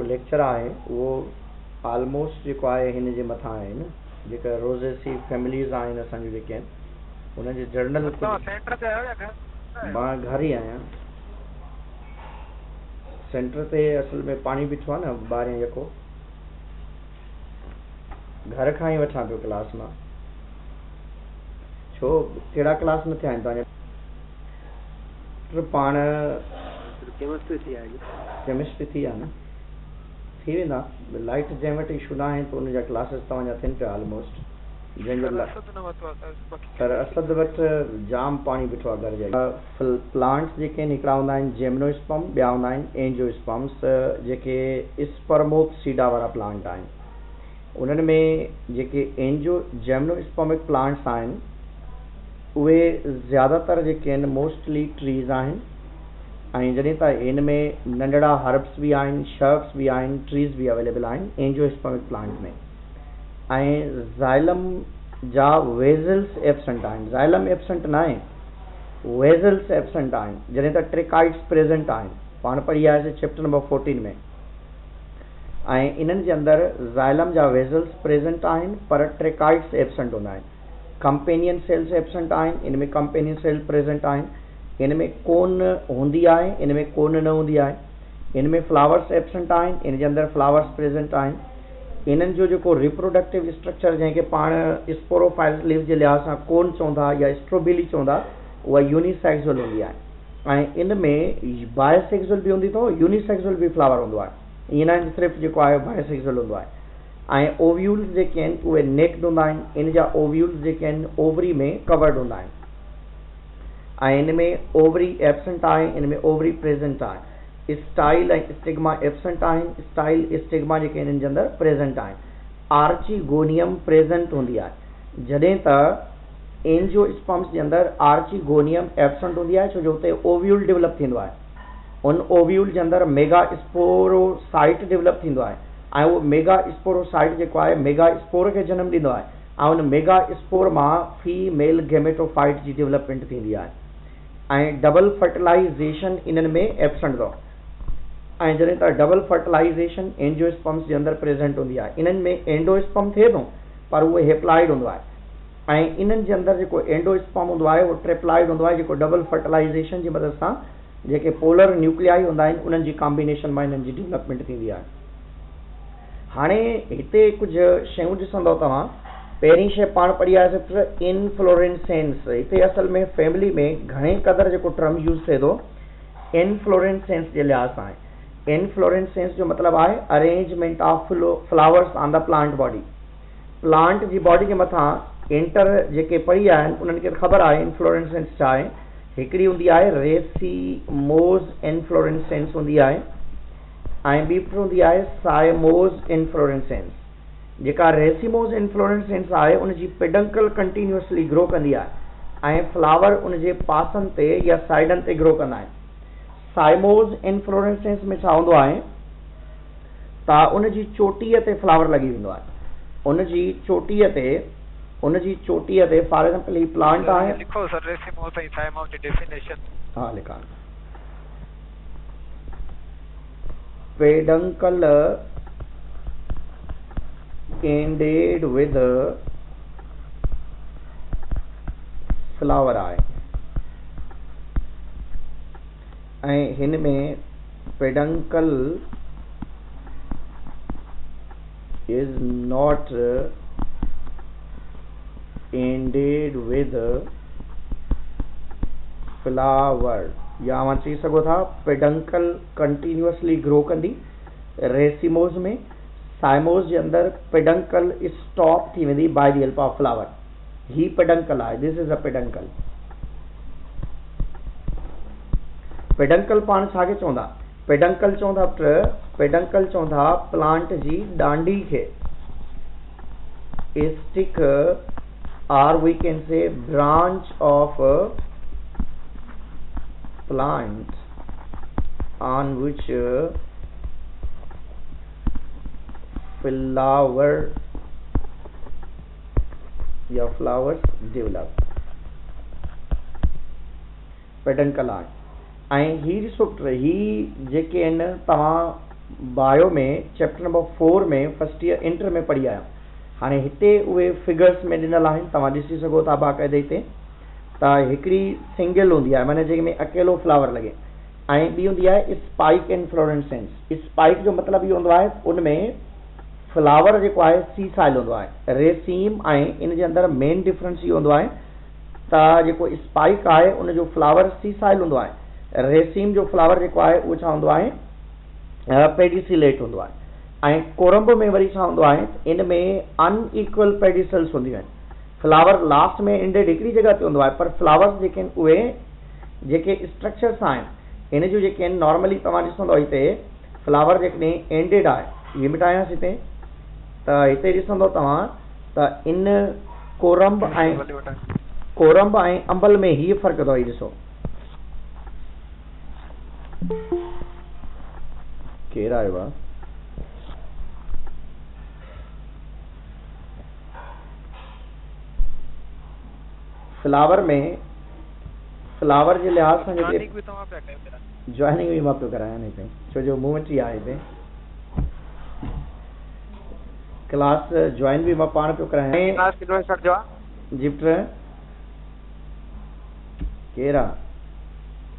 Lecture आहे उहो almost जेको आहे हिन जे मथां आहे न, जेका रोज़ेसी फैमिलीज़ आहिनि असांजूं जेके आहिनि उन्हनि जे जर्नल सेंटर ते आयो या घर? मां घर ई आहियां। सेंटर ते असल में पाणी बीठो आहे न ॿारहें यको, घर खां ई वठां पियो क्लास मां। छो कहिड़ा क्लास न थिया आहिनि तव्हांजा? पाण केमिस्ट्री थी आहे, केमिस्ट्री थी आहे न, थी वेंदा। लाइट जंहिं वटि इशू न आहे त उनजा क्लासिस तव्हांजा थियनि पिया ऑलमोस्ट। पर असद वटि जाम पाणी बीठो आहे घर जा। प्लांट्स जेके आहिनि हिकिड़ा हूंदा आहिनि जेमिनोस्पर्म, ॿिया हूंदा आहिनि एंजियोस्पर्म्स, जेके स्पर्मोप्सिडा वारा प्लांट आहिनि। उन्हनि में जेके जेमिनोस्पर्मिक प्लांट्स आहिनि उहे ज़्यादातर जेके आहिनि मोस्टली ट्रीज़ आहिनि, ऐं जॾहिं त इन में नंढड़ा हर्ब्स बि आहिनि, शर्ब्स बि आहिनि, ट्रीज़ बि अवेलेबल आहिनि एंजियोस्पर्मिक प्लांट में। ऐं ज़ाइलम जा वेज़ल्स एब्सेंट आहिनि। ज़ाइलम एब्सेंट न आहे, वेज़ल्स एब्सेंट आहिनि, जॾहिं त ट्रिकाइड्स प्रेज़ेंट आहिनि। पाण पढ़ी आयासीं चैप्टर नंबर 14 में। ऐं इन्हनि जे अंदरि ज़ाइलम जा वेज़ल्स प्रेज़ेंट आहिनि पर ट्रिकाइड्स एब्सेंट हूंदा आहिनि। कंपेनियन सेल्स एब्सेंट आहिनि, इन में कंपेनियन सेल प्रेज़ेंट आहिनि। इन में कोन हूंदी आहे, इन में कोन न हूंदी आहे। इन में फ्लावर्स एब्सेंट आहिनि, इन जे अंदरि फ्लावर्स प्रेज़ेंट आहिनि। इन्हनि जो जेको रिप्रोडक्टिव स्ट्रक्चर जंहिंखे पाण स्पोरोफाइट लीव जे लिहाज़ सां कोन चवंदा या स्ट्रोबिली चवंदा, उहा यूनिसेक्सुअल हूंदी आहे। ऐं इन में बायसेक्सुअल बि हूंदी अथव, यूनिसेक्सुअल बि फ्लावर हूंदो आहे। ईअं न सिर्फ़ु जेको आहे बायसेक्सुअल हूंदो आहे। ऐं ओव्यूल्स जेके आहिनि उहे नेक्ड हूंदा आहिनि। इन जा ओव्यूल्स जेके आहिनि ओवरी में कवर्ड हूंदा आहिनि। ऐं इन में ओवरी एब्सेंट आहे, इन में ओवरी प्रेज़ेंट आहे। स्टाइल ऐं स्टिग्मा एब्सेंट आहिनि, स्टाइल स्टिग्मा जेके हिननि जे अंदरि प्रेज़ेंट आहिनि। आर्चिगोनियम प्रेज़ेंट हूंदी आहे, जॾहिं त एंजियोस्पर्म्स जे अंदरि आर्चिगोनियम एब्सेंट हूंदी आहे, छो जो हुते ओव्यूल डेवलप थींदो आहे। उन ओव्यूल जे अंदरि मेगास्पोरोसाइट डेवलप थींदो आहे, ऐं उहो मेगास्पोरोसाइट जेको आहे मेगास्पोर खे जनम ॾींदो आहे, ऐं उन मेगास्पोर मां फीमेल गेमेटोफाइट जी डेवलपमेंट थींदी आहे। ऐं डबल फर्टिलाइज़ेशन इन्हनि में एब्सेंट अथव। ऐं जॾहिं त डबल फर्टिलाइज़ेशन एंजियोस्पर्म्स जे अंदरि प्रेज़ेंट हूंदी आहे। इन्हनि में एंडोस्पर्म थिए थो पर उहो हेप्लाइड हूंदो आहे। ऐं इन्हनि जे अंदरि जेको एंडोस्पर्म हूंदो आहे उहो ट्रिप्लाइड हूंदो आहे, जेको डबल फर्टिलाइज़ेशन जी मदद सां जेके पोलर न्यूक्लियाई हूंदा आहिनि उन्हनि जी कॉम्बिनेशन मां इन्हनि जी डेवलपमेंट थींदी आहे। हाणे हिते कुझु शयूं ॾिसंदव तव्हां। पहिरीं शइ पाण पढ़ी आयासीं इनफ्लोरेसेंस। हिते असल में फैमिली में घणे क़दुरु जेको टर्म यूज़ थिए थो इनफ्लोरेसेंस जे लिहाज़ सां आहे। इनफ्लोरेसेंस जो मतिलबु आहे arrangement of flowers on the plant body. Plant जी बॉडी जे मथां इंटर जेके पढ़ी आहिनि उन्हनि खे ख़बर आहे इनफ्लोरेसेंस छा आहे। हिकिड़ी हूंदी आहे रेसीमोज़ इनफ्लोरेसेंस हूंदी आहे, ऐं ॿी हूंदी आहे साइमोज़ इनफ्लोरेसेंस। जेका रेसीमोज़ इनफ्लोरेसेंस आहे उनजी पेडंकल कंटिन्यूअसली ग्रो कंदी आहे ऐं फ्लावर उनजे पासनि ते या साइडनि ते ग्रो कंदा आहिनि। साइमोज़ इनफ्लोरेसेंस में छा हूंदो आहे त उनजी चोटीअ ते फ्लावर लॻी वेंदो आहे। उनजी चोटीअ ते फॉर एग्जांपल ही प्लांट आहे। लिखो सर रेसीमोज़ ऐं साइमोज़ जी डेफिनेशन। हाँ लिखा। peduncle ended with flower eye। ऐं हिन में peduncle is not ended with flower, या मां चई सघो था पेडंकल कंटिन्यूअसली ग्रो कंदी रेसीमोज़ में। साइमोज़ जे अंदरि पेडंकल स्टॉप थी वेंदी by the help of flower. ही पेडंकल आहे, this is a peduncle. Peduncle पाण छाखे चवंदा? पेडंकल चवंदा प्लांट जी डांडी खे। स्टिक और we can say branch of plant on which flower या flowers develop। पेडंकल आहे। ऐं ही ॾिसो ही जेके आहिनि तव्हां बायो में चैप्टर नंबर 4 में फर्स्ट ईयर इंटर में पढ़ी आहियां। हाणे हिते उहे फिगर्स में ॾिनल आहिनि, तव्हां ॾिसी सघो था बाक़ाइदे हिते। त हिकिड़ी सिंगल हूंदी आहे, माना जंहिंमें अकेलो फ्लावर लॻे, ऐं ॿी हूंदी आहे स्पाइक इन्फ्लोरेसेंस। स्पाइक जो मतिलबु इहो हूंदो आहे उनमें फ्लावर जेको आहे सीसाइल हूंदो आहे, रेसीम, ऐं इन जे अंदरि मेन डिफरेंस इहो हूंदो आहे त जेको स्पाइक आहे उनजो फ्लावर सीसाइल हूंदो आहे, रेसीम जो फ्लावर जेको आहे उहो छा हूंदो आहे पेडिसिलेट हूंदो आहे, ऐं कोरंब में वरी छा हूंदो आहे इन में अनइक्वल पेडिसल्स हूंदियूं आहिनि। फ्लावर लास्ट में एंडेड हिकिड़ी जॻह ते हूंदो आहे, पर फ्लावर्स जेके आहिनि उहे जेके स्ट्रक्चर्स आहिनि इन जूं जेके आहिनि नॉर्मली तव्हां ॾिसंदो हिते फ्लावर जेकॾहिं एंडेड आहे, हीअ मिटायांसि हिते, त हिते ॾिसंदो तव्हां त इन कोरंब ऐं अंबल में हीअ फ़र्क़ु अथव। हीअ ॾिसो केरु आयो आहे, फ्लावर में फ्लावर जे लिहाज़ सां जॉइनिंग बि मां पियो करायां हिते, छो जो मूं वटि ई आहे हिते क्लास जॉइन बि मां पाण पियो करायां। क्लास किलो स्टार्ट जो आहे जिप्टर केरु आहे,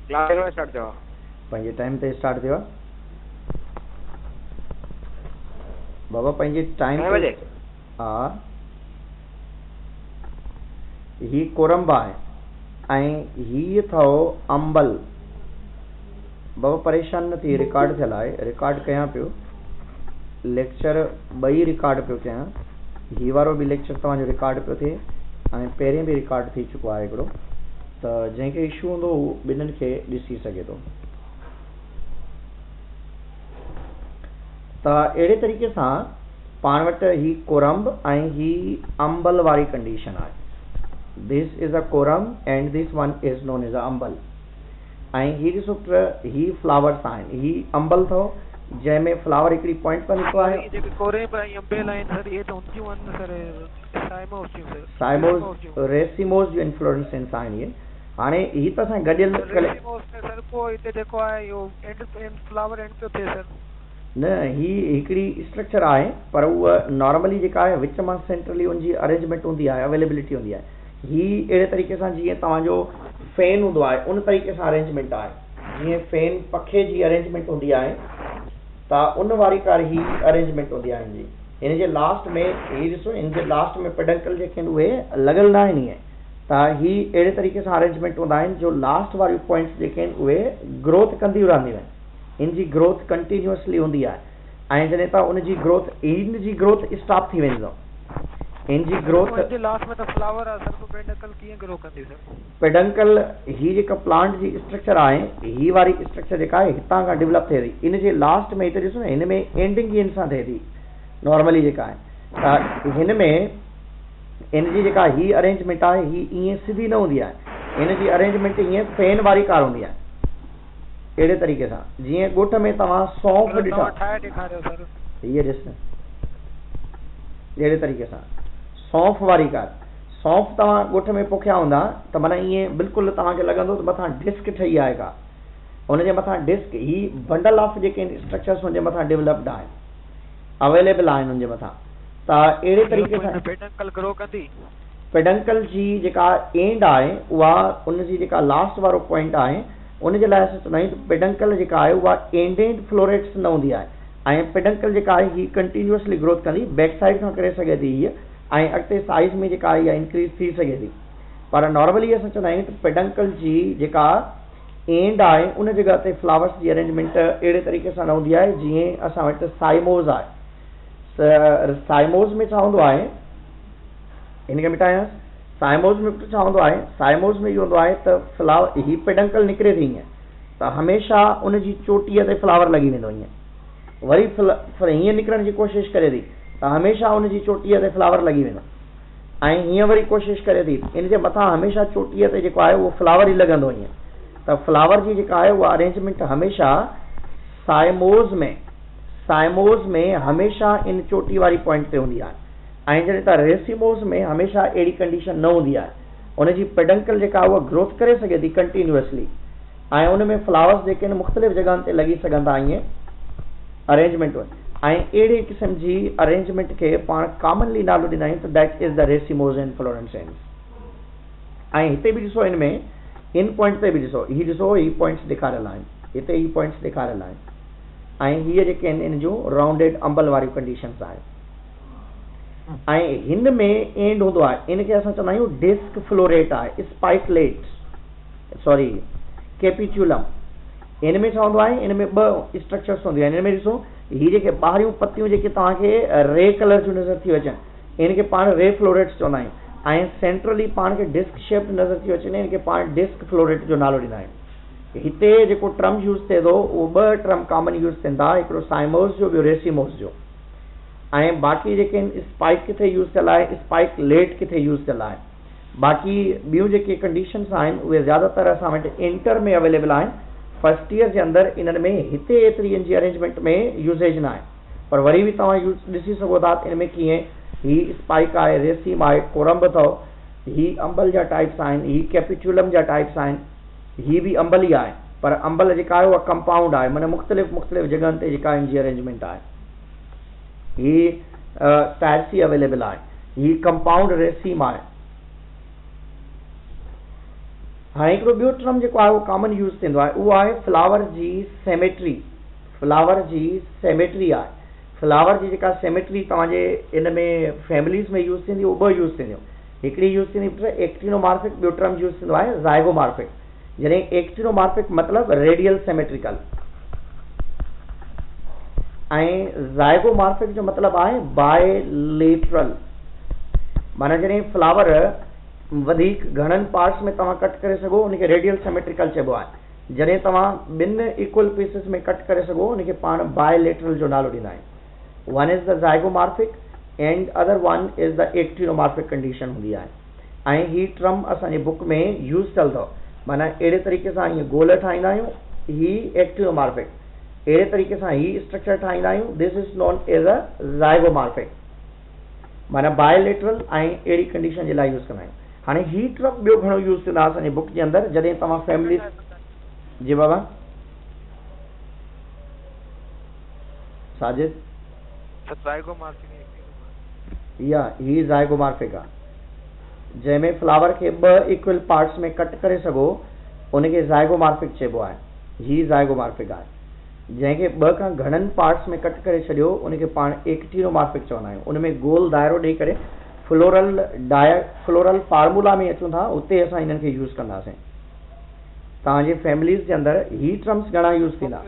क्लास किलो स्टार्ट जो आहे पंहिंजे टाइम ते स्टार्ट थियो आहे बाबा, पंहिंजे टाइम ते। हा, ही कोरंब आहे ऐं हीअ अथव अंबल। बाबा परेशान न थी, रिकॉर्ड थियल आहे, रिकॉर्ड कयां पियो, लेक्चर ॿई रिकॉर्ड पियो कयां, हीअ वारो बि लेक्चर तव्हांजो रिकॉर्ड पियो थिए ऐं पहिरें बि रिकॉर्ड थी चुको आहे हिकिड़ो, त जंहिंखे इशू हूंदो हू ॿिन्हिनि खे ॾिसी सघे थो। त अहिड़े तरीक़े सां पाण वटि ही कोरंब ऐं ही अंबल वारी कंडीशन आहे। This is a corymb and this one is known as a umbel. ऐं ही ॾिसो ही फ्लावर्स आहिनि, ही अंबल अथव जंहिंमें फ्लावर हिकिड़ी पॉइंट पर निकितो आहे। साइमोस रेसिमोस जो इन्फ्लोरेसेंस आहिनि इहे। हाणे ही त असां गॾियल न, ही हिकिड़ी स्ट्रक्चर आहे, पर उहा नॉर्मली जेका आहे विच मां सेंट्रली हुनजी अरेंजमेंट हूंदी आहे, अवेलेबिलिटी हूंदी आहे। ही अहिड़े तरीक़े सां जीअं तव्हांजो फैन हूंदो आहे उन तरीक़े सां अरेंजमेंट आहे, जीअं फैन पखे जी अरेंजमेंट हूंदी आहे त उन वारी कार ही अरेंजमेंट हूंदी आहे हिनजी। हिन जे लास्ट में ही ॾिसो, हिन जे लास्ट में पेडंकल जेके आहिनि उहे लॻल न आहिनि ईअं, त ही अहिड़े तरीक़े सां अरेंजमेंट हूंदा आहिनि जो लास्ट वारियूं पॉइंट्स जेके आहिनि उहे ग्रोथ कंदियूं रहंदियूं आहिनि, इन जी ग्रोथ कंटिन्यूअसली हूंदी आहे। ऐं जॾहिं तव्हां उनजी ग्रोथ, इन जी ग्रोथ स्टॉप थी वेंदी अथव, इन जी ग्रोथ लास्ट में त फ्लावर आहे सर, तो पेडंकल कीअं ग्रो कंदी सर? पेडंकल ही जेका प्लांट जी स्ट्रक्चर आहे, ही वारी स्ट्रक्चर जेका आहे हितां खां डेवलप थिए थी, इन जे लास्ट में हिते ॾिसो न, हिन में एंडिंग इन सां थिए थी नॉर्मली जेका आहे, त हिन में इन जी जेका ही अरेंजमेंट आहे ही ईअं सिधी न हूंदी आहे, इन जी अरेंजमेंट ईअं फैन वारी कार हूंदी आहे। अहिड़े तरीक़े सां जीअं ॻोठ में तव्हां सौंफ ॾिठा, हीअ ॾिस अहिड़े तरीक़े सां सौंफ वारी कार, सौंफ तव्हां ॻोठ में पोखिया हूंदा त माना ईअं बिल्कुलु तव्हांखे लॻंदो त मथां डिस्क ठही आहे का, हुनजे मथां डिस्क, ही बंडल ऑफ जेके आहिनि स्ट्रक्चर्स हुनजे मथां डेवलप्ड आहिनि, अवेलेबल आहिनि हुनजे मथां। त अहिड़े तरीक़े सां पेडंकल ग्रो कंदी, पेडंकल जी जेका एंड आहे उहा उनजी जेका लास्ट वारो पॉइंट आहे उनजे लाइ असां चवंदा आहियूं त पेडंकल जेका आहे उहा एंडेड फ्लोरेट्स न हूंदी आहे, ऐं पेडंकल जेका आहे ही कंटिन्यूअसली ग्रोथ कंदी, बैक साइड खां करे सघे थी हीअ, ऐं अॻिते साइज़ में जेका आहे इहा इंक्रीज़ थी सघे थी, पर नॉर्मली असां चवंदा आहियूं त पेडंकल जी जेका एंड आहे उन जॻह ते फ्लावर्स जी अरेंजमेंट अहिड़े तरीक़े सां न हूंदी आहे जीअं असां वटि साइमोज़ आहे। साइमोज़ में छा हूंदो आहे, हिनखे मिटायांसि, साइमोज़ में छा हूंदो आहे, साइमोज़ में इहो हूंदो आहे त फ्लावर ही पेडंकल निकिरे थी ईअं त हमेशह उनजी चोटीअ ते फ्लावर लॻी वेंदो ईअं, वरी हीअं निकिरण जी कोशिशि करे थी त हमेशह उनजी चोटीअ ते फ्लावर लॻी वेंदो, ऐं हीअं वरी कोशिशि करे थी, इन जे मथां हमेशह चोटीअ ते जेको आहे उहो फ्लावर ई लॻंदो ईअं, त फ्लावर जी जेका आहे उहा अरेंजमेंट हमेशह साइमोज़ में हमेशह इन चोटी वारी पॉइंट ते हूंदी आहे, ऐं जॾहिं त रेसिमोज़ में हमेशह अहिड़ी कंडीशन न हूंदी आहे, उनजी पेडंकल जेका उहा ग्रोथ करे सघे थी कंटिन्यूअसली, ऐं उन में फ्लावर्स जेके आहिनि मुख़्तलिफ़ जॻहनि ते लॻी सघंदा ईअं, अरेंजमेंट ऐं अहिड़े क़िस्म जी अरेंजमेंट खे पाण कॉमनली नालो ॾींदा आहियूं त दैट इज़ द रेसिमोज़ इन्फ्लोरेसेंस। ऐं हिते बि ॾिसो, हिन में इन पॉइंट ते बि ॾिसो, ही पॉइंट्स ॾेखारियल आहिनि, हिते ही पॉइंट्स ॾेखारियल आहिनि, ऐं हीअ जेके आहिनि इन जूं राउंडेड अंबल वारियूं कंडीशन्स आहिनि। ऐं हिन में एंड हूंदो आहे, इनखे असां चवंदा आहियूं डिस्क फ्लोरेट आहे, स्पाइकलेट, सॉरी कैपिचुलम। इन में छा हूंदो आहे, इन में ॿ स्ट्रक्चर्स हूंदियूं आहिनि। हिन में ॾिसो, हीअ जेके ॿाहिरियूं पतियूं जेके तव्हांखे रे कलर जूं नज़र थी अचनि, इनखे पाण रे फ्लोरेट्स चवंदा आहियूं। ऐं सेंट्रली पाण खे डिस्क शेप नज़र थी अचनि, इनखे पाण डिस्क फ्लोरेट जो नालो ॾींदा आहियूं। हिते जेको टर्म यूज़ थिए थो, उहो ॿ टर्म कॉमन यूज़ थियनि था, हिकिड़ो साइमोस जो, ॿियो रेसिमोस जो। ऐं बाक़ी जेके आहिनि, स्पाइक किथे यूज़ थियल आहे, स्पाइक लेट किथे यूज़ थियल आहे। बाक़ी ॿियूं जेके कंडीशन्स आहिनि उहे ज़्यादातर असां वटि इंटर में अवेलेबल आहिनि। फर्स्ट ईयर जे अंदरि इन्हनि में हिते एतिरी इन जी अरेंजमेंट में यूसेज न आहे, पर वरी बि तव्हां ॾिसी सघो था इन में कीअं ही स्पाइक आहे, रेसिम आहे, कोरंब अथव, ही अंबल जा टाइप्स आहिनि, ही कैपिचुलम जा टाइप्स आहिनि, ही बि अंबल ई आहे, पर अंबल जेका आहे उहा कंपाउंड आहे, माना मुख़्तलिफ़ जॻहनि ते जेका इन जी अरेंजमेंट आहे। ही टैक्सी अवेलेबल आहे, ही कंपाउंड रेसिम आहे। हाणे हिकिड़ो ॿियो टर्म जेको आहे उहो कॉमन यूज़ थींदो आहे, उहो आहे फ्लावर जी सेमेट्री। फ्लावर जी सेमेट्री आहे, फ्लावर जी जेका सेमेट्री तव्हांजे इन में फैमिलीज़ में यूज़ थींदी, उहो ॿ यूज़ थींदियूं। हिकिड़ी यूज़ थींदी एक्टिनोमार्फिक, ॿियो टर्म यूज़ थींदो आहे ज़ाइगोमार्फिक। जॾहिं एक्टिनोमार्फिक मतिलबु रेडियल सेमेट्रिकल, ऐं ज़ाइगोमार्फिक जो मतिलबु आहे बायलेटरल। माना जॾहिं फ्लावर वधीक घणनि पार्ट्स में तव्हां कट करे सघो, उनखे रेडियल सेमेट्रिकल चइबो आहे। जॾहिं तव्हां ॿिनि इक्वल पीसिस में कट करे सघो, उनखे पाण बायलेटरल जो नालो ॾींदा आहियूं। One is the zygomorphic and other one is the actinomorphic condition हूंदी आहे। ऐं ही टर्म असांजी बुक में यूज़ थियल अथव, माना अहिड़े तरीक़े सां हीअं गोल ठाहींदा आहियूं, ही एक्टिनोमार्फिक। अहिड़े तरीक़े सां ही स्ट्रक्चर ठाहींदा आहियूं, this is known as a zygomorphic, माना बायलेटरल, ऐं अहिड़ी कंडीशन जे लाइ यूज़ कंदा आहियूं। हाणे ही टर्म ॿियो घणो यूज़ थींदो आहे असांजी बुक जे अंदरि, जॾहिं तव्हां फैमिली जी बाबा साजिद ही ज़ाइगोमार्फिक आहे, जंहिंमें फ्लावर खे ॿ इक्वल पार्ट्स में कट करे सघो, उनखे ज़ाइगोमार्फिक चइबो आहे। ही ज़ाइगोमार्फिक आहे। जंहिंखे ॿ खां घणनि पार्ट्स में कट करे छॾियो, उनखे पाण एक्टिनोमार्फिक चवंदा आहियूं। उन में गोल दाइरो ॾेई करे फ्लोरल फार्मूला में अचूं था, उते असां हिननि खे यूज़ कंदासीं। तव्हांजे फैमिलीज़ जे अंदरि ही टर्म्स घणा यूज़ थींदा?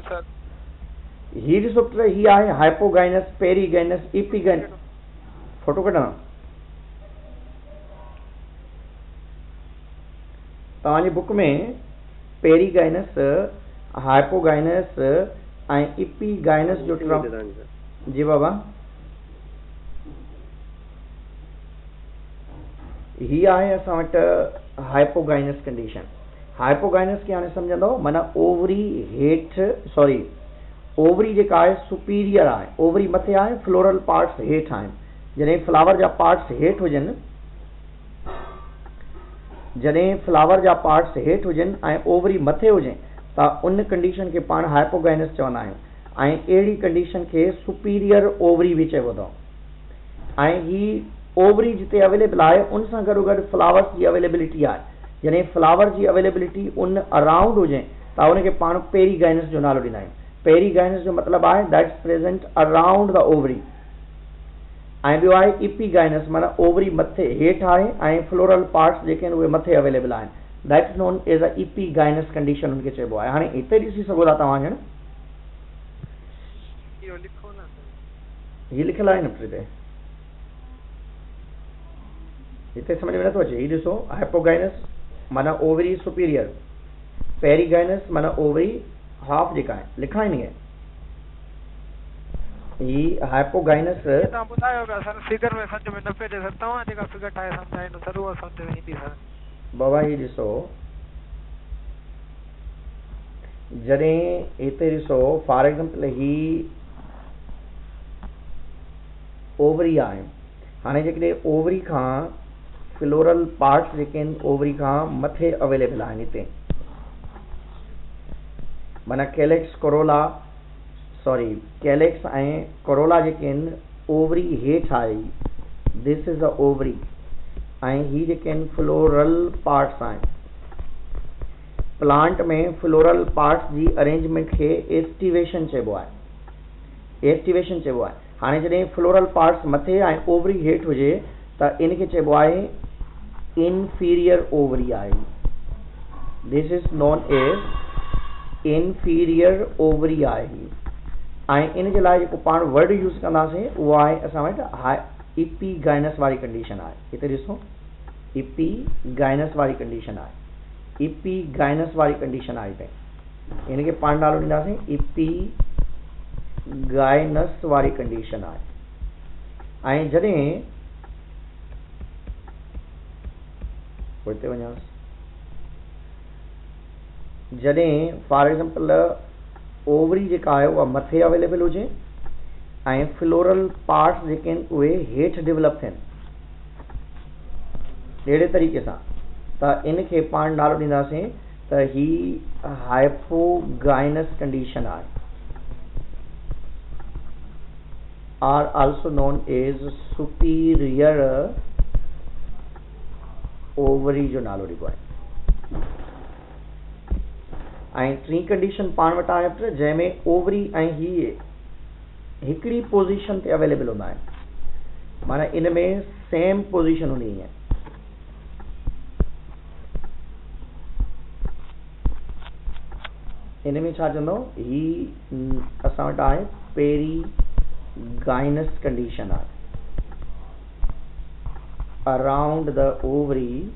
ही ॾिसो, ही आहे हाइपोगाइनस, पेरीगाइनस, इपीगाइनस। फोटो कढां? तव्हांजी बुक में पेरीगाइनस, हाइपोगाइनस ऐं इपीगाइनस जो टर्म, जी बाबा, ही आहे असां वटि हाइपोगाइनस कंडीशन। हाइपोगाइनस खे हाणे सम्झंदव, माना ओवरी हेठि, सॉरी ओवरी जेका आहे सुपीरियर आहे, ओवरी मथे आहे, फ्लोरल पार्ट्स हेठि आहिनि। जॾहिं फ्लावर जा पार्ट्स हेठि हुजनि, जॾहिं फ्लावर जा पार्ट्स हेठि हुजनि ऐं ओवरी मथे हुजे, त उन कंडीशन खे पाण हाइपोगाइनस चवंदा आहियूं। ऐं अहिड़ी कंडीशन खे सुपीरियर ओवरी बि चइबो अथव। ऐं ही ओवरी जिते अवेलेबल आहे, उन सां गॾोगॾु फ्लावर्स जी अवेलेबिलिटी आहे। जॾहिं फ्लावर जी अवेलेबिलिटी उन अराउंड हुजे, त उनखे पाण पेरीगाइनस जो नालो ॾींदा आहियूं। पेरीगाइनस जो मतिलबु आहे that's present around the ovary. ऐं ॿियो आहे इपीगाइनस, माना ओवरी मथे हेठि आहे ऐं फ्लोरल पार्ट्स जेके आहिनि उहे मथे अवेलेबल आहिनि। That is known as a epigynous condition उनखे चइबो आहे। हाणे हिते ॾिसी सघो था तव्हां ॼण, हीअ लिखियलु आहे न हिते, हिते समझ में नथो अचे। हीअ ॾिसो, हाइपोगाइनस माना ओवरी सुपीरियर, पेरीगाइनस माना ओवरी हाफ जेका आहे, लिखा आहिनि इहे। ही हाइपोगाइनस तव्हां ॿुधायो पिया सर, फिगर में सम्झ में न पियो अचे सर, तव्हां जेका फिगर ठाहे सम्झाईंदो सर, उहा सम्झ में ईंदी सर। बाबा ही ॾिसो, जॾहिं हिते ॾिसो फॉर एग्जाम्पल ही ओवरी आहे। हाणे जेकॾहिं ओवरी खां फ्लोरल पार्ट्स जेके आहिनि ओवरी खां मथे अवेलेबल आहिनि हिते, माना कैलेक्स, कोरोला, सॉरी कैलेक्स ऐं कोरोला जेके आहिनि ओवरी हेठि आहे, दिस इज़ अ ओवरी, ऐं ही जेके आहिनि फ्लोरल पार्ट्स आहिनि। प्लांट में फ्लोरल पार्ट्स जी अरेंजमेंट खे एस्टिवेशन चइबो आहे, एस्टिवेशन चइबो आहे। हाणे जॾहिं फ्लोरल पार्ट्स मथे ऐं ओवरी हेठि हुजे त इनखे चइबो आहे इंफीरियर ओवरी आहे। This is known as inferior ovary आहे। ऐं इन जे लाइ जेको पाण वर्ड यूज़ कंदासीं उहो आहे असां वटि हाई इपीगाइनस वारी कंडीशन आहे। हिते ॾिसो इपीगाइनस वारी कंडीशन आहे, इपीगाइनस वारी कंडीशन आहे हिते, इनखे पाण नालो ॾींदासीं इपीगाइनस वारी कंडीशन आहे। ऐं जॾहिं हिते वञांसि, जॾहिं फॉर एग्जाम्पल ओवरी जेका आहे उहा मथे अवेलेबल हुजे ऐं फ्लोरल पार्ट्स जेके आहिनि उहे हेठि डेवलप थियनि अहिड़े तरीक़े सां, त इनखे पाण नालो ॾींदासीं त ही हाइपोगाइनस कंडीशन आहे, आर आल्सो नोन एज सुपीरियर ओवरी जो नालो ॾिबो आहे। ऐं टी कंडीशन पाण वटि आहे जंहिंमें ओवरी ऐं हीअ हिकिड़ी पोज़ीशन ते अवेलेबल हूंदा आहिनि, माना इन में सेम पोज़ीशन हूंदी आहे। इन में छा चवंदो, ही असां वटि आहे पेरीगाइनस कंडीशन आहे। Around the ovary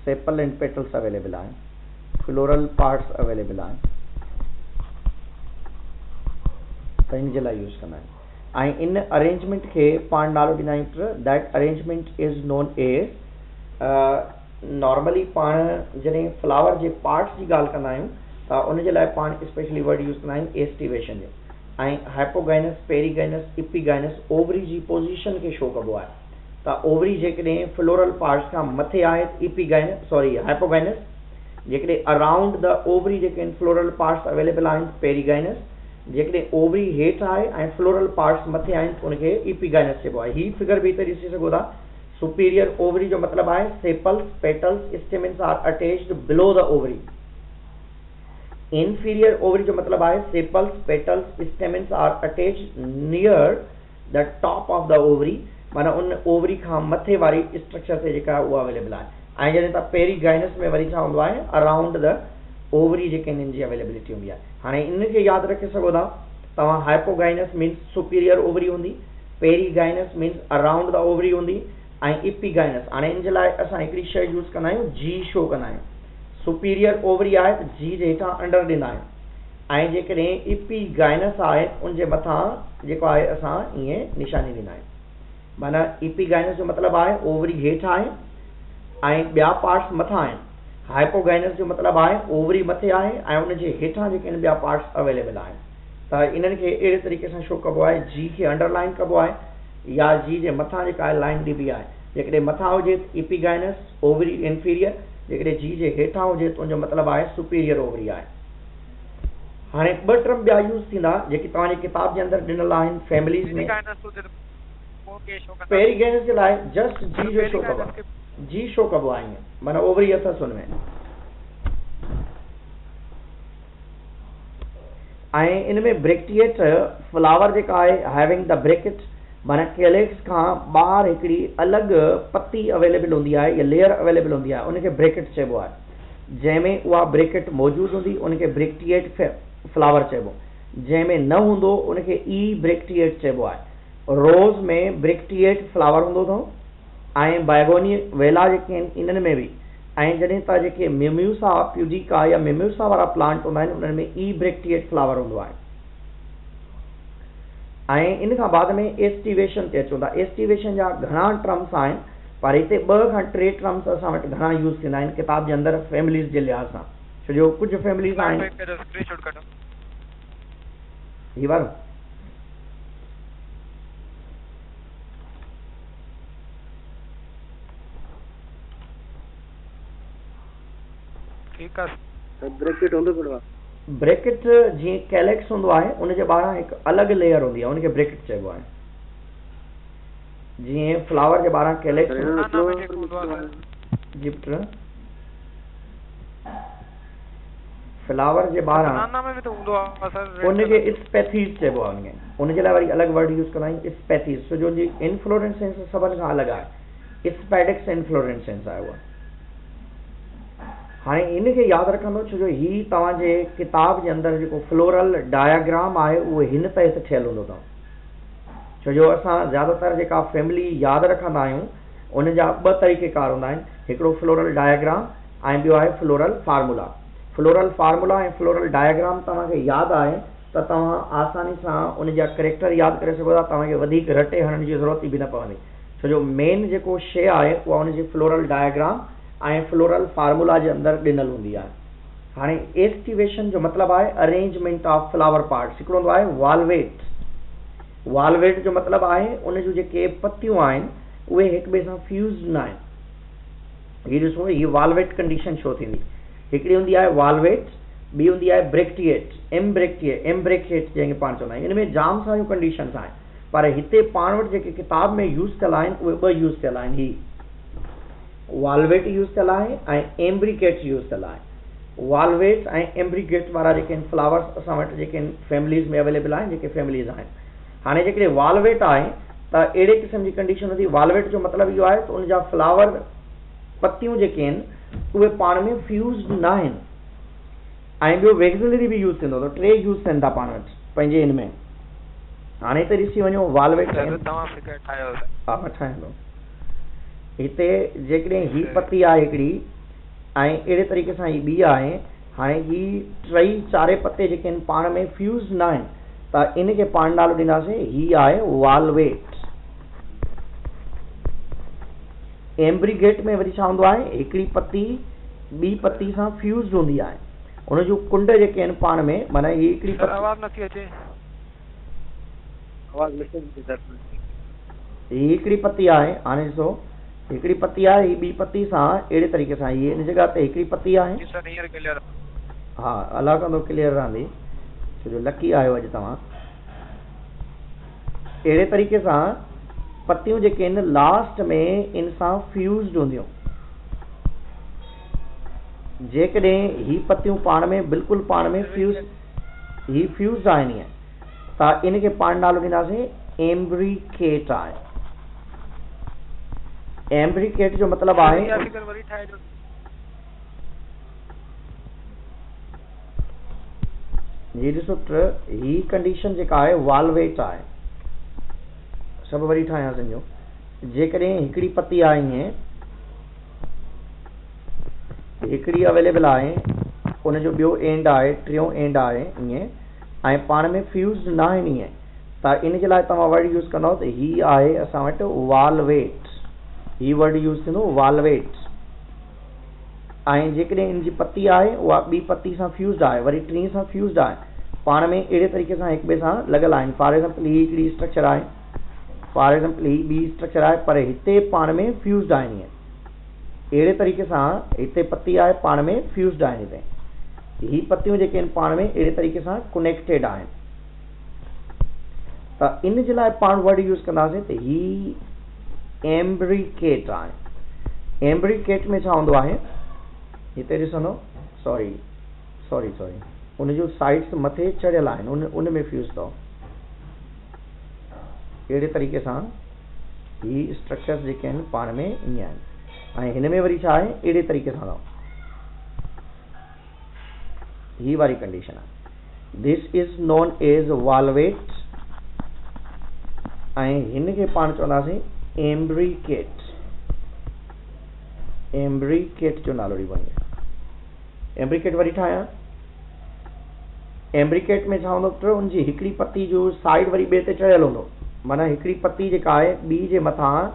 sepal and petals available आहिनि, फ्लोरल पार्ट्स अवेलेबल आहिनि, त इन जे लाइ यूज़ कंदा आहिनि। ऐं इन अरेंजमेंट खे पाण नालो ॾींदा आहियूं that arrangement is known as normally पाण जॾहिं फ्लावर जे पार्ट्स जी ॻाल्हि कंदा आहियूं त उन जे लाइ पाण स्पेशली वर्ड यूज़ कंदा आहियूं एस्टिवेशन जो। ऐं हाइपोगाइनस, पेरीगाइनस, इपीगाइनस ओवरी जी पोज़ीशन खे शो कबो आहे। त ओवरी जेकॾहिं फ्लोरल पार्ट्स खां मथे आहे इपीगाइनस सॉरी हाइपोगाइनस, जेकॾहिं अराउंड द ओवरी जेके आहिनि फ्लोरल पार्ट्स अवेलेबल आहिनि पेरीगाइनस, जेकॾहिं ओवरी हेठि आहे ऐं फ्लोरल पार्ट्स मथे आहिनि त उनखे इपीगाइनस चइबो आहे। ही फिगर बि हिते ॾिसी सघो था, सुपीरियर ओवरी जो मतिलबु आहे sepals, petals, stamens are attached below the ovary. Inferior ovary जो मतिलबु आहे sepals, petals, stamens are attached near the top of the ovary, माना उन ओवरी खां मथे वारी स्ट्रक्चर ते जेका आहे उहा अवेलेबल आहे। ऐं जॾहिं तव्हां पेरीगाइनस में वरी छा हूंदो आहे अराउंड द ओवरी जेके आहिनि इनजी अवेलेबिलिटी हूंदी आहे। हाणे इनखे यादि रखे सघो था तव्हां, हाइपोगाइनस मीन्स सुपीरियर ओवरी हूंदी, perigynous means around the ovary हूंदी, ऐं इपीगाइनस। हाणे इन जे लाइ असां हिकिड़ी शइ यूज़ कंदा आहियूं, जी शो कंदा आहियूं। सुपीरियर ओवरी आहे त जी जे हेठां अंडर ॾींदा आहियूं, ऐं जेकॾहिं इपीगाइनस आहे उनजे मथां जेको आहे असां ईअं निशानी ॾींदा आहियूं। माना इपीगाइनस जो मतिलबु आहे ओवरी हेठि आहे ऐं ॿिया पार्ट्स मथां आहिनि। हाइपोगाइनस जो मतिलबु आहे ओवरी मथे आहे ऐं उनजे हेठां जेके आहिनि ॿिया पार्ट्स अवेलेबल आहिनि। त इन्हनि खे अहिड़े तरीक़े सां शो कबो आहे, जी खे अंडरलाइन कबो आहे या जी जे मथां जेका आहे लाइन ॾिबी आहे। जेकॾहिं मथां हुजे इपीगाइनस ओवरी इंफीरियर, जेकॾहिं जी जे हेठां हुजे त उनजो मतिलबु आहे सुपीरियर ओवरी आहे। हाणे ॿ टर्म ॿिया यूज़ थींदा जेके तव्हांजी किताब जे अंदरि ॾिनल आहिनि फैमिलीज़ में। पेरीगाइनस जे लाइ जस्ट जी जो शो कबो आहे, जी शो कबो आहे ईअं, माना ओवरी अथसि हुनमें। ऐं इन में ब्रेक्टिएट फ्लावर जेका आहे हैविंग द ब्रेकेट, माना कैलेक्स खां ॿाहिरि हिकिड़ी अलॻि पत्ती अवेलेबल हूंदी आहे या लेयर अवेलेबल हूंदी आहे, उनखे ब्रेकेट चइबो आहे। जंहिंमें उहा ब्रेकेट मौजूदु हूंदी उनखे ब्रेक्टिएट फ्लावर चइबो, जंहिंमें न हूंदो उनखे ई ब्रेक्टिएट चइबो आहे। रोज़ में ब्रेक्टिएट फ्लावर हूंदो अथव ऐं बाइगोनी वेला जेके आहिनि इन्हनि में बि। ऐं जॾहिं तव्हां जेके मिम्यूसा प्यूडिका या मिम्यूसा वारा प्लांट हूंदा आहिनि उन्हनि में ई ब्रेक्टिएट फ्लावर हूंदो आहे। ऐं इन खां बाद में एस्टिवेशन ते अचूं था। एस्टिवेशन जा घणा टर्म्स आहिनि, पर हिते 2 खां 3 टर्म्स असां वटि घणा यूज़ थींदा आहिनि किताब जे अंदरि फैमिलीज़ जे लिहाज़ सां। छो जो कुझु फैमिलीज़ आहिनि ही वारो ठीकु आहे। ब्रैकेट हूंदो कहिड़ो आहे? ब्रैकेट जीअं कैलेक्स हूंदो आहे उनजे ॿाहिरां हिकु अलॻि लेयर हूंदी आहे उनखे ब्रैकेट चइबो आहे। जीअं फ्लावर जे ॿाहिरां कैलेक्स जी पुट फ्लावर जे ॿाहिरां उनखे स्पेथीस चइबो आहे। उनजे लाइ वरी अलॻि वर्ड यूज़ कंदा आहियूं स्पेथीस, छो जो जी इन्फ्लोरेसेंस सभिनि खां अलॻि आहे, स्पेडिक्स इन्फ्लोरेसेंस आहे उहा। हाणे इनखे यादि रखंदो छो जो ही तव्हांजे किताब जे अंदरि जेको फ्लोरल डायग्राम आहे उहो हिन तहत ठहियलु हूंदो अथव, छो जो असां ज़्यादातर जेका फैमिली यादि रखंदा आहियूं उन जा ॿ तरीक़ेकार हूंदा आहिनि, हिकिड़ो फ्लोरल डायग्राम ऐं ॿियो आहे फ्लोरल फार्मूला। फ्लोरल फार्मूला ऐं फ्लोरल डायग्राम तव्हांखे यादि आहे त तव्हां आसानी सां उन जा करेक्टर यादि करे सघो था, तव्हांखे वधीक रटे हणण जी ज़रूरत बि न पवंदी, छो जो मेन जेको शइ आहे उहा उनजी फ्लोरल डायग्राम ऐं फ्लोरल फार्मूला जे अंदरि ॾिनल हूंदी आहे। हाणे एस्टिवेशन जो मतिलबु आहे अरेंजमेंट ऑफ फ्लावर पार्ट्स। हिकिड़ो हूंदो आहे वालवेट। वालवेट जो मतिलबु आहे उन जूं जेके पतियूं आहिनि उहे हिक ॿिए सां फ्यूज़ न आहिनि। हीअ ॾिसो हीअ वालवेट कंडीशन छो थींदी। हिकिड़ी हूंदी आहे वालवेट, ॿी हूंदी आहे ब्रेक्टिएट, एम्ब्रेकिएट जंहिंखे पाण चवंदा आहियूं। इन में जाम सारियूं कंडीशन्स आहिनि पर हिते पाण वटि जेके किताब में यूज़ थियल आहिनि उहे ॿ यूज़ थियल आहिनि। ही वालवेट यूज़ थियल आहे ऐं एम्ब्रिकेट यूज़ थियल आहे। वालवेट ऐं एम्ब्रिकेट वारा जेके आहिनि फ्लावर्स असां वटि जेके आहिनि फैमिलीज़ में अवेलेबल आहिनि, जेके फैमिलीज़ आहिनि। हाणे जेकॾहिं वालवेट आहे त अहिड़े क़िस्म जी कंडीशन हूंदी। वालवेट जो मतिलबु इहो आहे त उनजा फ्लावर पतियूं जेके आहिनि उहे पाण में फ्यूज़ न आहिनि। ऐं ॿियो वैक्सिलरी बि यूज़ थींदो, त टे यूज़ थियनि था पाण वटि पंहिंजे हिन में। हाणे हिते ॾिसी वञो वालवेट ठाहियां थो। हिते जेकॾहिं ही पती आहे हिकिड़ी ऐं अहिड़े तरीक़े सां ही ॿी आहे। हाणे ही टई चारे पते जेके आहिनि पाण में फ्यूज़ न आहिनि त इनखे पाण नालो ॾींदासीं ही आहे वालवेट। एम्ब्रिकेट में वरी छा हूंदो आहे, हिकिड़ी पती ॿी पती सां फ्यूज़ हूंदी आहे, उन जूं कुंड जेके आहिनि पाण में माना ही हिकिड़ी ही हिकिड़ी पती आहे। हाणे ॾिसो हिकिड़ी पती आहे, ही ॿी पती सां अहिड़े तरीक़े सां हीअ इन जॻह ते हिकिड़ी पती आहे। हा अलाह कंदो क्लियर रहंदी, छो जो लकी आहियो अॼु तव्हां। अहिड़े तरीक़े सां पतियूं जेके आहिनि लास्ट में इन सां फ्यूज़ड हूंदियूं। जेकॾहिं ही पतियूं पाण में बिल्कुलु पाण में फ्यूज़ आहिनि ईअं त इनखे पाण नालो ॾींदासीं एम्ब्रिकेट आहे। एम्ब्रिकेट जो मतिलबु आहे ही ॾिसो ही कंडीशन जेका आहे वालवेट आहे। सभु वरी ठाहियां सम्झो, जेकॾहिं हिकिड़ी पती आहे ईअं हिकिड़ी अवेलेबल आहे, उनजो ॿियो एंड आहे, टियों एंड आहे ईअं ऐं पाण में फ्यूज़ न आहिनि ईअं त इनजे लाइ तव्हां वर्ड यूज़ कंदव त ही आहे असां वटि वालवेट। ही वर्ड यूज़ थींदो वालवेट। ऐं जेकॾहिं इन जी पती आहे उहा ॿी पती सां फ्यूज़ड आहे, वरी टी सां फ्यूज़ड आहे, पाण में अहिड़े तरीक़े सां हिक ॿिए सां लॻल आहिनि। फॉर एग्ज़ाम्पल ही हिकिड़ी स्ट्रक्चर आहे, फॉर एग्ज़ाम्पल ही ॿी स्ट्रक्चर आहे पर हिते पाण में फ्यूज़ड आहिनि ईअं। अहिड़े तरीक़े सां हिते पती आहे पाण में फ्यूज़ड आहिनि, हिते ही पतियूं जेके आहिनि पाण में अहिड़े तरीक़े सां कनेक्टेड आहिनि। त इन जे लाइ पाण वर्ड यूज़ कंदासीं त ही एम्ब्रिकेट आहे। एम्ब्रिकेट में छा हूंदो आहे, हिते ॾिसंदो सॉरी उन जूं साइड्स मथे चढ़ियल आहिनि, उन में फ्यूज़ अथव। अहिड़े तरीक़े सां ही स्ट्रक्चर्स जेके आहिनि पाण में ईअं आहिनि ऐं हिन में वरी छा आहे अहिड़े तरीक़े सां अथव। ही वारी कंडीशन आहे। This is known age valvate ऐं हिन खे पाण चवंदासीं एम्ब्रिकेट। एम्ब्रिकेट जो नालो ॾिबो आहे। एम्ब्रिकेट वरी ठाहियां। एम्ब्रिकेट में छा हूंदो पुट, उनजी हिकिड़ी पती जो साइड वरी ॿिए ते चढ़ियल हूंदो, माना हिकिड़ी पती जेका आहे ॿी जे मथां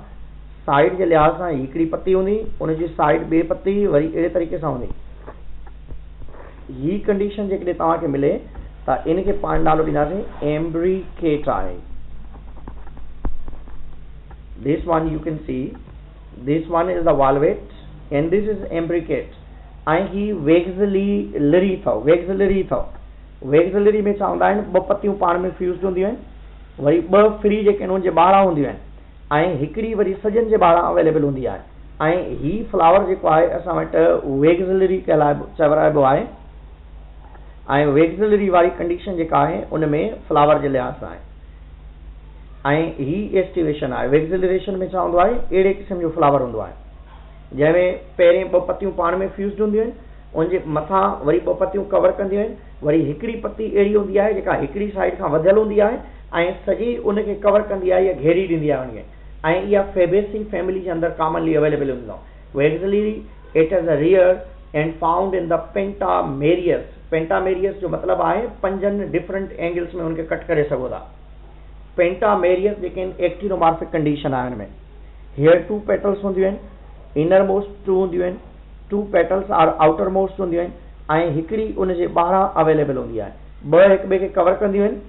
साइड जे लिहाज़ सां हिकिड़ी पती हूंदी, उनजी साइड ॿिए पती वरी अहिड़े तरीक़े सां हूंदी। ही कंडीशन जेकॾहिं तव्हांखे मिले त इनखे पाण नालो ॾींदासीं एम्ब्रिकेट आहे। This one you can see, this one is the valvate and this is imbricate. ऐं ही वेक्सिलरी अथव। वेक्सिलरी में छा हूंदा आहिनि, 2 पतियूं पाण में फ्यूज़ हूंदियूं आहिनि, वरी 2 फ्री जेके आहिनि उनजे ॿाहिरां हूंदियूं आहिनि, ऐं हिकिड़ी वरी सॼनि जे ॿाहिरां अवेलेबल हूंदी आहे। ऐं ही फ्लावर जेको आहे असां वटि वेक्सिलरी चवराइबो आहे। ऐं वेक्सिलरी वारी कंडीशन जेका आहे उन में फ्लावर जे लिहाज़ सां आहे। ऐं ही एस्टिवेशन आहे। वेक्सिलरेशन में छा हूंदो आहे, अहिड़े क़िस्म जो फ्लावर हूंदो आहे जंहिंमें पहिरें 2 पतियूं पाण में फ्यूज़ हूंदियूं आहिनि, उनजे मथां वरी 2 पतियूं कवर कंदियूं आहिनि, वरी हिकिड़ी पती अहिड़ी हूंदी आहे जेका हिकिड़ी साइड खां वधियल हूंदी आहे ऐं सॼी उनखे कवर कंदी आहे या घेरी ॾींदी आहे उनखे। ऐं इहा फेबेसी फैमिली जे अंदरि कॉमनली अवेलेबल हूंदो आहे। Vexillary it is a rare and found in the pentamerous. Pentamerous जो मतिलबु आहे 5 डिफरेंट एंगल्स में उनखे कट करे सघो था। पेंटामेरियस जेके आहिनि एक्टिनोमॉर्फिक कंडीशन आहे हुन में। हियर 2 पेटल्स हूंदियूं आहिनि, इनर मोस्ट 2 हूंदियूं आहिनि, 2 पेटल्स आर आउटर मोस्ट हूंदियूं आहिनि, ऐं हिकिड़ी उनजे ॿाहिरां अवेलेबल हूंदी आहे। 2 हिक ॿिए खे कवर कंदियूं आहिनि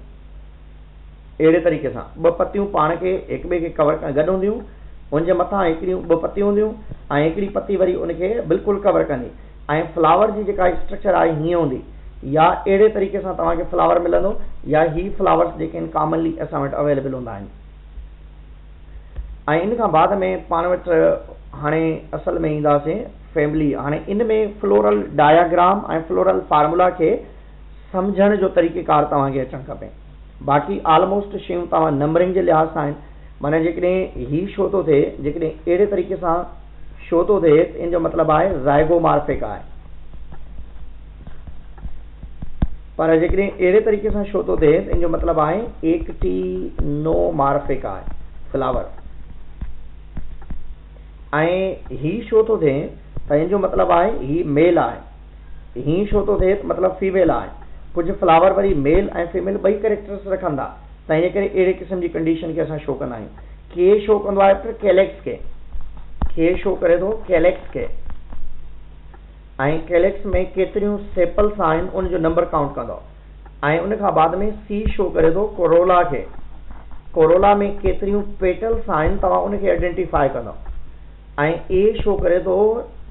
अहिड़े तरीक़े सां। 2 पतियूं पाण खे हिक ॿिए खे कवर गॾु हूंदियूं, उनजे मथां हिकिड़ियूं 2 पतियूं हूंदियूं ऐं हिकिड़ी पती वरी उनखे बिल्कुलु कवर कंदी। ऐं फ्लावर जी जेका स्ट्रक्चर आहे हीअं हूंदी, या अहिड़े तरीक़े सां तव्हांखे फ्लावर मिलंदो, या ही फ्लावर्स जेके आहिनि कॉमनली असां वटि अवेलेबल हूंदा आहिनि। ऐं इन खां बाद में पाण वटि हाणे असल में ईंदासीं फैमिली। हाणे इन में फ्लोरल डायाग्राम ऐं फ्लोरल फार्मूला खे सम्झण जो तरीक़ेकार तव्हांखे अचणु खपे। बाक़ी ऑलमोस्ट शयूं तव्हां नंबरिंग जे लिहाज़ सां आहिनि। माना जेकॾहिं ही शो थो थिए, जेकॾहिं अहिड़े तरीक़े सां शो थो थिए, इन जो मतिलबु आहे ज़ाइगोमार्फिक आहे। पर जेकॾहिं अहिड़े तरीक़े सां शो थो थिए त इन जो मतिलबु आहे एक्टिनोमार्फिक आहे फ्लावर। ऐं ही शो थो थिए त इन जो मतिलबु आहे ही मेल आहे, ही शो थो थिए त मतिलबु फीमेल आहे। कुझु फ्लावर वरी मेल ऐं फीमेल ॿई कैरेक्टर्स रखनि था, त इन करे अहिड़े क़िस्म जी कंडीशन खे असां शो कंदा आहियूं। के शो कंदो आहे त कैलेक्स खे, के शो करे थो कैलेक्स खे। ऐं कैलेक्स में केतिरियूं सेपल्स आहिनि उनजो नंबर काउंट कंदो। ऐं उन खां बाद में सी शो करे थो कोरोला खे। कोरोला में केतिरियूं पेटल्स आहिनि तव्हां उनखे आइडेंटिफाई कंदो। ऐं ए शो करे थो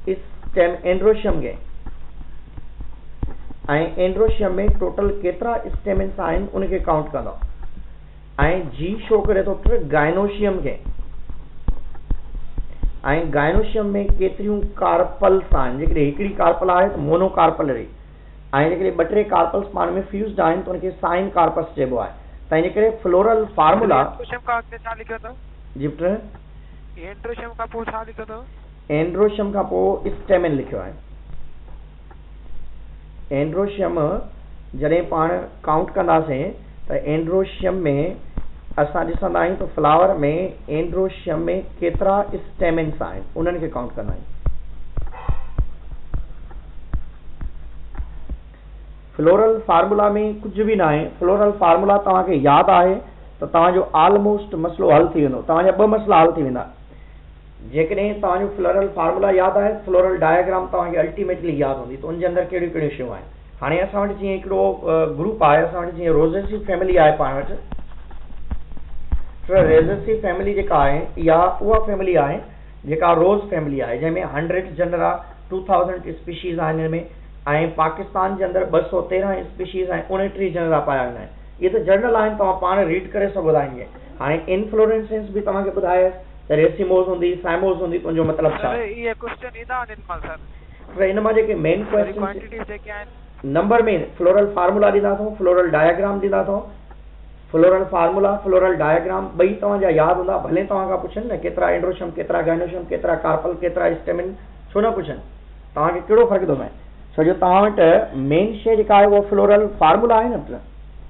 स्टेम एंड्रोशियम खे। ऐं एंड्रोशियम में टोटल केतिरा स्टेमिन्स आहिनि उनखे काउंट कंदो। ऐं जी शो करे थो गाइनोशियम खे। ऐं गाइनोशियम में केतिरियूं कार्पल्स आहिनि, जेकॾहिं हिकिड़ी कार्पल आहे त मोनोकार्पलरी, ऐं जेकॾहिं 2-3 कार्पल्स पाण में फ्यूज़ड आहिनि त उनखे साइन कार्पस चइबो आहे। त इन करे फ्लोरल फार्मूला जी पुट, एंड्रोशियम खां पोइ छा लिखियो अथव? एंड्रोशियम खां पोइ स्टेमिन लिखियो आहे। एंड्रोशियम जॾहिं पाण काउंट कंदासीं त एंड्रोशियम में असां ॾिसंदा आहियूं त फ्लावर में एंड्रोशियम में केतिरा स्टेमिन्स आहिनि उन्हनि खे काउंट कंदा आहियूं। फ्लोरल फार्मूला में कुझु बि न आहे। फ्लोरल फार्मूला तव्हांखे यादि आहे त तव्हांजो ऑलमोस्ट मसलो हल थी वेंदो, तव्हांजा 2 मसला हल थी वेंदा। जेकॾहिं तव्हांजो फ्लोरल फार्मूला यादि आहे, फ्लोरल डायग्राम तव्हांखे अल्टीमेटली यादि हूंदी त उनजे अंदरि कहिड़ियूं कहिड़ियूं शयूं आहिनि। हाणे असां वटि जीअं हिकिड़ो ग्रुप आहे, असां वटि जीअं रोज़ेसी फैमिली आहे पाण वटि। रोज़ेसी फैमिली जेका आहे इहा उहा फैमिली आहे जेका रोज़ फैमिली आहे, जंहिंमें 100 जनरा 2000 स्पीशीज़ आहिनि हिन में। ऐं पाकिस्तान जे अंदरि 213 स्पीशीज़ ऐं 29 जनरा पाया वेंदा आहिनि। इहे त जनरल आहिनि, तव्हां पाण रीड करे सघो था इनखे। हाणे इनफ्लोरेसेंस बि तव्हांखे ॿुधाए त रेसिमोस हूंदी, साइमोस हूंदी, तुंहिंजो मतिलबु छा? इहे क्वेश्चन ईंदा आहिनि सर। इन मां जेके मेन क्वेश्चन क्वांटिटीज़ जेके आहिनि नंबर में फ्लोरल फार्मूला ॾींदा अथऊं, फ्लोरल डायग्राम ॾींदा अथऊं। फ्लोरल फार्मूला, फ्लोरल डायग्राम ॿई तव्हांजा यादि हूंदा। भले तव्हां खां पुछनि न केतिरा एंड्रोशियम, केतिरा गाइनोशियम, केतिरा कार्पल, केतिरा स्टेमिन, छो न पुछनि? तव्हांखे कहिड़ो फ़र्क़ु थो पए? छो जो तव्हां वटि मेन शइ जेका आहे उहा फ्लोरल फार्मूला आहे न।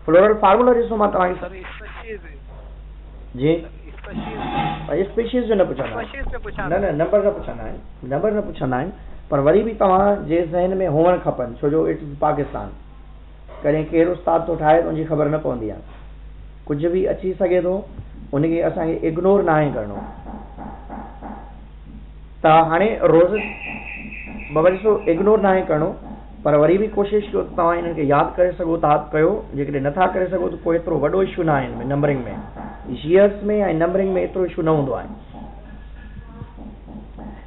फ्लोरल फार्मूला ॾिसो, मां तव्हांखे जी स्पीशीज़ जो न पुछंदा, न नंबर न पुछंदा आहिनि, नंबर न पुछंदा आहिनि। पर वरी बि तव्हांजे ज़हन में हुअणु खपनि, छो जो इट्स पाकिस्तान। कॾहिं केरु उस्ताद थो ठाहे त उनजी ख़बर न पवंदी आहे। कुझु बि अची सघे थो, उनखे असांखे इग्नोर न आहे करिणो। त हाणे रोज़ बाबा ॾिसो, इग्नोर न आहे करिणो, पर वरी बि कोशिशि कयो तव्हां इन्हनि खे यादि करे सघो था कयो। जेकॾहिं नथा करे सघो त कोई एतिरो वॾो इशू न आहे हिन में। नंबरिंग में, ईयर्स में ऐं नंबरिंग में एतिरो इशू न हूंदो आहे।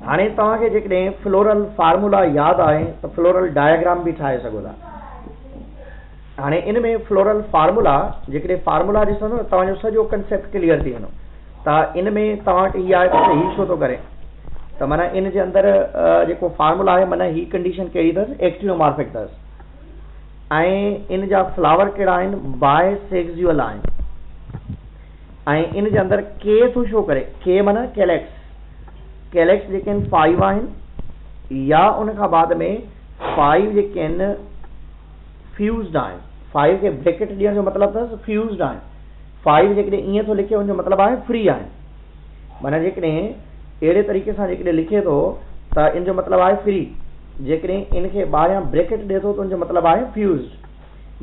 हाणे तव्हांखे जेकॾहिं फ्लोरल फार्मूला यादि आहे त फ्लोरल डायग्राम बि ठाहे सघो था। हाणे इन में फ्लोरल फार्मूला जेकॾहिं फार्मूला ॾिसंदो न तव्हांजो सॼो कंसेप्ट क्लियर थी वेंदो। त इन में तव्हां वटि इहा आहे त हीउ छो थो करे, त माना इन जे अंदरि जेको फार्मूला आहे माना हीअ कंडीशन कहिड़ी अथसि, एक्टिनोमॉर्फिक अथसि, ऐं इन जा फ्लावर कहिड़ा आहिनि, बाय सेक्सुअल आहिनि, ऐं इन जे अंदरि के थो शो करे, के माना कैलेक्स, कैलेक्स जेके आहिनि 5 आहिनि या उन खां बाद में 5 जेके आहिनि फ्यूज़ड आहिनि। 5 खे ब्रैकेट ॾियण जो मतिलबु अथसि फ्यूज़ड आहिनि। 5 जेकॾहिं ईअं थो लिखे उनजो मतिलबु आहे फ्री आहिनि। माना जेकॾहिं अहिड़े तरीक़े सां जेकॾहिं लिखे थो त इन जो मतिलबु आहे फ्री, जेकॾहिं इनखे ॿाहिरियां ब्रैकेट ॾिए थो त उनजो मतिलबु आहे फ्यूज़ड।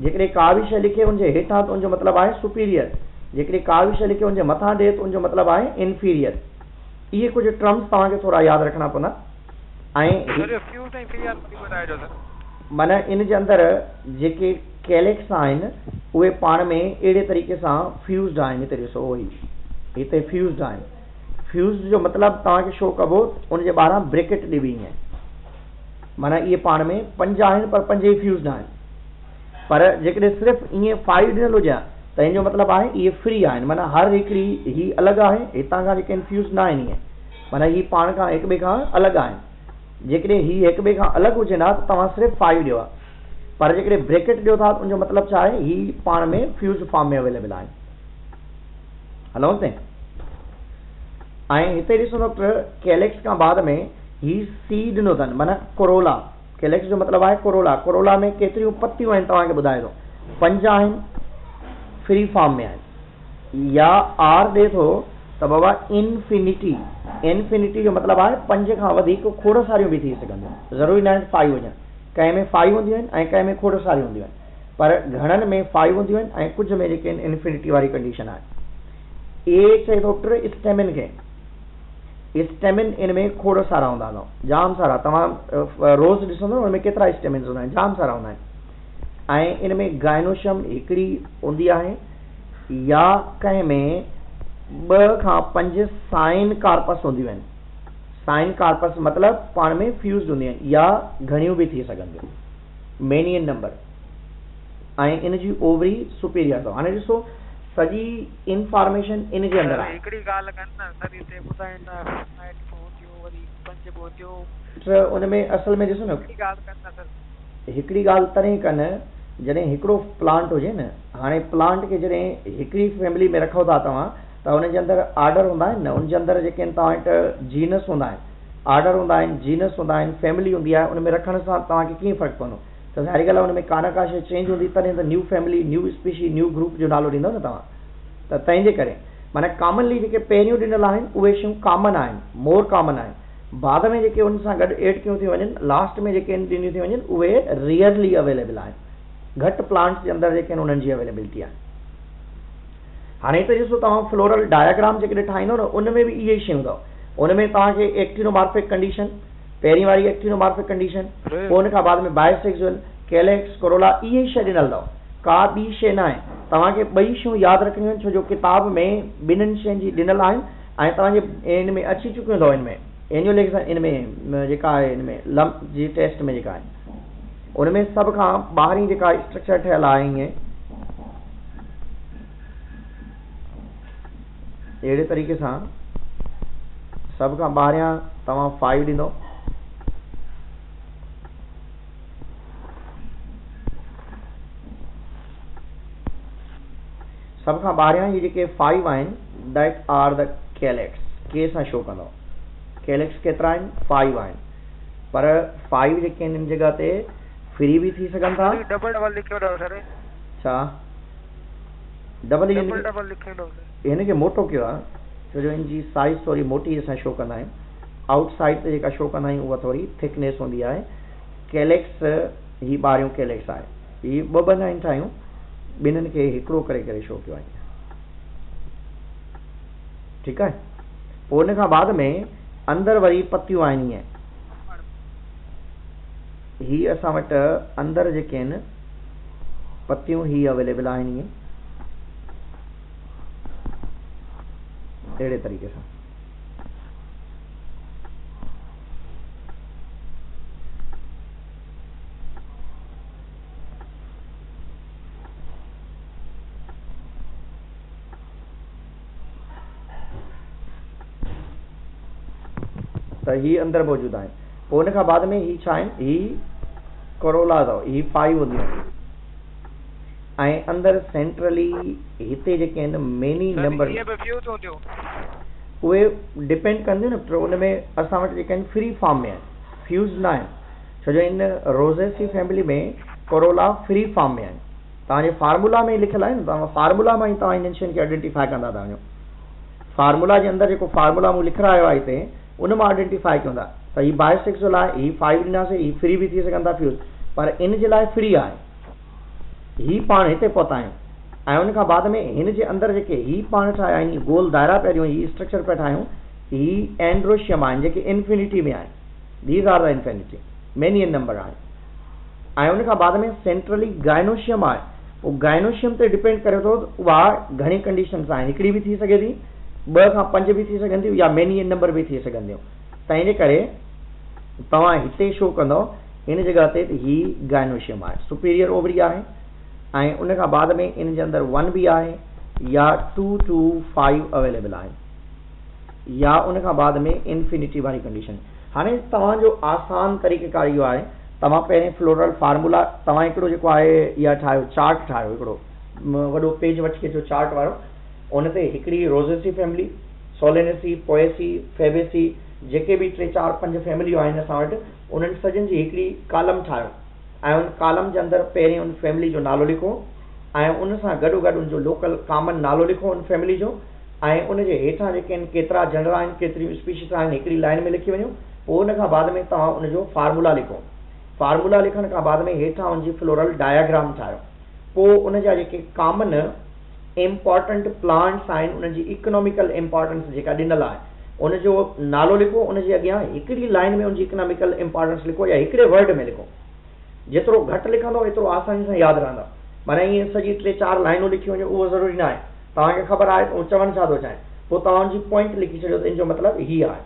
जेकॾहिं का बि शइ लिखे उनजे हेठां त उनजो मतिलबु आहे सुपीरियर, जेकॾहिं का बि शइ लिखे उनजे मथां ॾिए त उनजो मतिलबु आहे इन्फीरियर। इहे कुझु टर्म्स तव्हांखे थोरा यादि रखणा पवंदा। ऐं माना इन जे अंदरि जेके कैलेक्स आहिनि उहे पाण में अहिड़े तरीक़े सां फ्यूज़ड आहिनि। हिते ॾिसो उहो हिते फ्यूज़ड आहिनि। फ्यूज़ड जो मतिलबु तव्हांखे शो कबो उनजे ॿाहिरां ब्रैकेट ॾिबी आहे, माना इहे पाण में 5 आहिनि पर 5 ई फ्यूज़ड आहिनि। पर जेकॾहिं सिर्फ़ु ईअं 5 ॾिनल हुजे त हिन जो मतिलबु आहे इहे फ्री आहिनि, माना हर हिकिड़ी ही अलॻि आहे, हितां खां जेके फ्यूज़ न आहिनि इहे, माना ही पाण खां हिक ॿिए खां अलॻि आहिनि। जेकॾहिं ही हिक ॿिए खां अलॻि हुजनि हा त तव्हां सिर्फ़ु 5 ॾियो आहे, पर जेकॾहिं ब्रैकेट ॾियो था त उनजो मतिलबु छा आहे, ही पाण में फ्यूज़ फॉर्म में अवेलेबल आहिनि। हलो हिते ऐं हिते ॾिसो त कैलेक्स खां बाद में ही सी ॾिनो अथनि, माना कोरोला। कैलेक्स जो मतिलबु आहे कोरोला। कोरोला में केतिरियूं पतियूं आहिनि तव्हांखे ॿुधाए थो, 5 आहिनि, फ्री फॉर्म में आहिनि, या आर ॾिए थो त बाबा इन्फिनिटी। इन्फिनिटी जो मतिलबु आहे 5 खां वधीक खोड़ सारियूं बि थी सघंदियूं, ज़रूरी न आहिनि 5 हुजनि। कंहिं में 5 हूंदियूं आहिनि ऐं कंहिं में खोड़ सारियूं हूंदियूं आहिनि, पर घणनि में 5 हूंदियूं आहिनि ऐं कुझु में जेके इन्फिनिटी वारी कंडीशन आहे। ए चए थो स्टेमिन खे, स्टेमिन इन में खोड़ सारा हूंदा अथव, जाम सारा। तव्हां रोज़ ॾिसंदव हुन में केतिरा स्टेमिन हूंदा आहिनि, जाम सारा हूंदा आहिनि। ऐं इन में गाइनोशम हिकिड़ी हूंदी आहे, या कंहिं में 2 खां 5 साइन कार्पस हूंदियूं आहिनि। साइन कार्पस मतिलबु पाण में फ्यूज़ड हूंदियूं आहिनि, या घणियूं बि थी सघंदियूं, मेनी इन नंबर। ऐं इन जी ओवरी सुपीरियर अथव। हाणे ॾिसो सॼी इंफॉर्मेशन इन जे अंदरि आहे। हिकिड़ी ॻाल्हि कनि न सर, हिते ॿुधाइनि त नाइट पहुचियो वरी 5 पहुचियो, त उन में असल में ॾिसो न, हिकिड़ी ॻाल्हि कनि न सर, हिकिड़ी ॻाल्हि तॾहिं कनि जॾहिं हिकिड़ो प्लांट हुजे न। हाणे प्लांट खे जॾहिं हिकिड़ी फैमिली में रखो था तव्हां त हुनजे अंदरि आर्डर हूंदा आहिनि न, उनजे अंदरि जेके आहिनि तव्हां वटि जीनस हूंदा आहिनि, आर्डर हूंदा आहिनि, जीनस हूंदा आहिनि, फैमिली हूंदी आहे। उन में रखण सां तव्हांखे कीअं फ़र्क़ु पवंदो, त ज़ाहिर ॻाल्हि आहे हुन में का न का शइ चेंज हूंदी, तॾहिं त new family, new species, new group जो नालो ॾींदव न तव्हां। त तंहिंजे करे माना कॉमनली जेके पहिरियों ॾिनल आहिनि उहे शयूं कॉमन आहिनि, मोर कॉमन आहिनि। बाद में जेके उन सां गॾु एड कयूं थी वञनि, लास्ट में जेके ॾिनियूं थी वञनि, उहे रियरली अवेलेबल आहिनि। घटि प्लांट्स जे अंदरि जेके आहिनि उन्हनि जी अवेलेबिलिटी आहे। हाणे हिते ॾिसो तव्हां फ्लोरल डायग्राम जेकॾहिं ठाहींदो न, उन में बि इहे ई शयूं अथव। उन में तव्हांखे एक्टिनोमॉर्फिक कंडीशन, पहिरीं वारी एक्टिनोमॉर्फिक कंडीशन, पोइ उन खां बाद में बायसेक्सुअल, कैलेक्स, कोरोला, इहे ई शइ ॾिनल अथव, का ॿी शइ न आहे। तव्हांखे ॿई शयूं यादि रखणियूं आहिनि, छो जो किताब में ॿिन्हिनि शयुनि जी ॾिनल आहिनि ऐं तव्हांजे इन में अची चुकियूं अथव। इन में एनुअल एग्ज़ाम, इन में जेका आहे, इन में लम्प जी टेस्ट में जेका आहे, उन में सभ खां ॿाहिरीं जेका स्ट्रक्चर ठहियल आहे ईअं अहिड़े तरीक़े सां सभ खां ॿाहिरियां तव्हां 5 ॾींदो, सभ खां ॿाहिरियां ही जेके 5 आहिनि दैट आर द कैलेक्स। के सां शो कंदो, कैलेक्स केतिरा आहिनि, 5 आहिनि, पर 5 जेके आहिनि इन जॻह ते फ्री भी थी सघनि था। डबल डबल लिखियो अथव सर, छा डबल डबल लिखियो अथव सर, हिन खे मोटो कयो आहे, छो जो इन जी साइज़ थोरी मोटी असां शो कंदा आहियूं। आउटसाइड ते जेका शो कंदा आहियूं उहा थोरी थिकनेस हूंदी आहे। कैलेक्स ही ॿाहिरियों कैलेक्स आहे, ही 2 आहिनि ठाहियूं, ॿिन्हिनि खे हिकिड़ो करे करे शो कयो आहे, ठीकु आहे। पोइ उन खां बाद में अंदरि वरी पतियूं आहिनि ईअं, ही असां वटि अंदरि जेके आहिनि पतियूं ही अवेलेबल आहिनि ईअं अहिड़े तरीक़े सां। त ही अंदर मौजूद आहिनि। पोइ उन खां बाद में ही छा आहिनि, ही कोरोला अथव, ही 5 हूंदियूं आहिनि ऐं अंदर सेंट्रली हिते जेके आहिनि मेनी नंबर उहे डिपेंड कंदियूं न, पर उन में असां वटि जेके आहिनि फ्री फॉर्म में आहिनि, फ्यूज़ न आहिनि, छो जो इन रोज़ेसी फैमिली में कोरोला फ्री फॉर्म में आहिनि। तव्हांजे फार्मूला में लिखियलु आहे न, तव्हां फार्मूला मां ई तव्हां इन्हनि शयुनि खे आइडेंटिफाई कंदा था वञो। फार्मूला जे अंदरि जेको फार्मूला मूं लिखायो आहे हिते उन मां आइडेंटिफाई कंदा त ही बायोसिक्स जो लाइ ही 5 ॾिनासीं, ही फ्री बि थी सघंदा फ्यूज़, पर इन जे लाइ फ्री आहे। ही पाण हिते पहुता आहियूं ऐं उन खां बाद में हिन जे अंदरि जेके ही पाण ठाहिया आहिनि, गोल दायरा पहिरियों ही स्ट्रक्चर पिया ठाहियूं, ही एंड्रोशियम आहिनि जेके इन्फिनिटी में आहिनि, these are the infinity, many number आहिनि। ऐं उन खां बाद में सेंट्रली गाइनोशियम आहे, उहो गाइनोशियम ते डिपेंड करे थो, उहा घणी कंडीशन्स आहिनि, हिकिड़ी बि थी सघे थी, 2 खां 5 भी थी सघंदियूं, या मेनी नंबर भी थी सघंदियूं। त इन करे तव्हां हिते शो कंदव इन जॻह ते ही गाइनोशियम आहे, सुपीरियर ओवरी आहे ऐं उन खां बाद में इन जे अंदरि 1 भी आहे या 2 to 5 अवेलेबल आहे, या उन खां बाद में इन्फिनिटी वारी कंडीशन। हाणे तव्हांजो आसान तरीक़ेकार इहो आहे, तव्हां पहिरें फ्लोरल फार्मूला तव्हां हिकिड़ो जेको आहे इहा ठाहियो, चार्ट ठाहियो, हिकिड़ो वॾो पेज वठी अचो चार्ट वारो, उन ते हिकिड़ी रोज़ेसी फैमिली, सोलेनेसी, पोएसी, फेबेसी, जेके बि 3, 4, 5 फैमिलियूं आहिनि असां वटि, उन्हनि सॼनि जी हिकिड़ी कॉलम ठाहियो ऐं उन कॉलम जे अंदरि पहिरें उन फैमिली जो नालो लिखो ऐं उन सां गॾोगॾु उनजो लोकल कॉमन नालो लिखो उन फैमिली जो, ऐं उन जे हेठां जेके आहिनि केतिरा जनर आहिनि, केतिरियूं स्पीशीज़ आहिनि, हिकिड़ी लाइन में लिखी वञो। पोइ उन खां बाद में तव्हां उनजो फार्मूला लिखो, फार्मूला लिखण खां बाद में हेठां उनजी फ्लोरल डायग्राम ठाहियो। पोइ उन जा जेके कॉमन इम्पॉर्टेंट प्लांट्स आहिनि, उनजी इकोनॉमिकल इम्पॉर्टेंस जेका ॾिनल आहे उनजो नालो लिखो, उनजे अॻियां हिकिड़ी लाइन में उनजी इकोनॉमिकल इम्पॉर्टेंस लिखो या हिकिड़े वर्ड में लिखो। जेतिरो घटि लिखंदो एतिरो आसानी सां यादि रहंदो। माना ईअं सॼी 3, 4 लाइनूं लिखी वञो उहो ज़रूरी न आहे, तव्हांखे ख़बर आहे त चवणु छा थो चाहे, पोइ तव्हांजी पॉइंट लिखी छॾियो त इन जो मतिलबु ही आहे।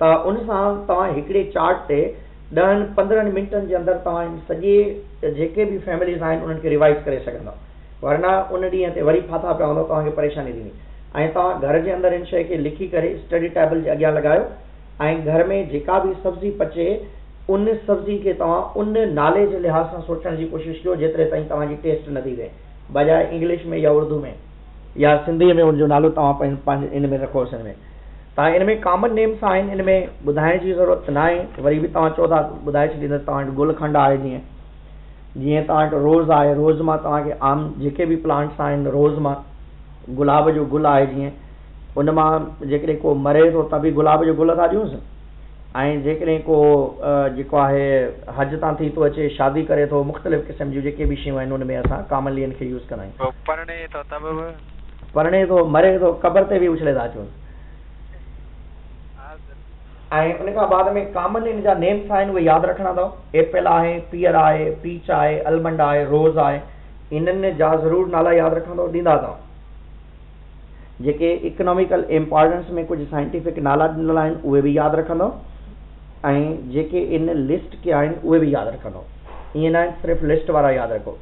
त उन सां तव्हां हिकिड़े चार्ट ते 10-15 मिंटनि जे अंदरि तव्हां सॼे जेके बि फैमिलीज़ आहिनि उन्हनि खे रिवाइज़ करे सघंदव, वरना उन ॾींहं ते वरी फाथा पिया हूंदव, तव्हांखे परेशानी थींदी। ऐं तव्हां घर जे अंदरि इन शइ खे लिखी करे स्टडी टेबल जे अॻियां लॻायो ऐं घर में जेका बि सब्ज़ी पचे उन सब्ज़ी खे तव्हां उन नाले जे लिहाज़ सां सोचण जी कोशिशि कयो जेतिरे ताईं तव्हांजी टेस्ट न थी थिए, बजाए इंग्लिश में या उर्दू में या सिंधीअ में उनजो नालो तव्हां पंहिंजे इन में रखो। असल में तव्हां इन में कॉमन नेम्स आहिनि, इन में ॿुधाइण जी ज़रूरत न आहे, वरी बि तव्हां चओ था ॿुधाए छॾींदसि। तव्हां वटि गुलखंड आहे, जीअं तव्हां वटि रोज़ आहे, रोज़ मां तव्हांखे आम जेके बि प्लांट्स आहिनि, रोज़ मां गुलाब जो गुल आहे, जीअं उन मां जेकॾहिं को मरे थो त बि गुलाब जो गुल था ॾियूंसि, ऐं जेकॾहिं को जेको आहे हज तां थी थो अचे, शादी करे थो, मुख़्तलिफ़ क़िस्म जूं जेके बि शयूं आहिनि उन में असां कॉमनली इन खे यूज़ कंदा आहियूं। परणे थो, मरे थो, क़बर ते बि उछले था अचूं। ऐं उन खां बाद में कॉमन इन जा नेम्स आहिनि उहे यादि रखणा अथव। एपल आहे, पियर आहे, पीच आहे, अलमंड आहे, रोज़ आहे, इन्हनि जा ज़रूरु नाला यादि रखंदव, ॾींदा अथव। जेके इकोनॉमिकल इम्पॉर्टेंस में कुझु साइंटिफिक नाला ॾिनल आहिनि उहे बि यादि रखंदव, ऐं जेके इन लिस्ट के आहिनि उहे बि यादि रखंदव। ईअं न आहे सिर्फ़ु लिस्ट वारा यादि रखो।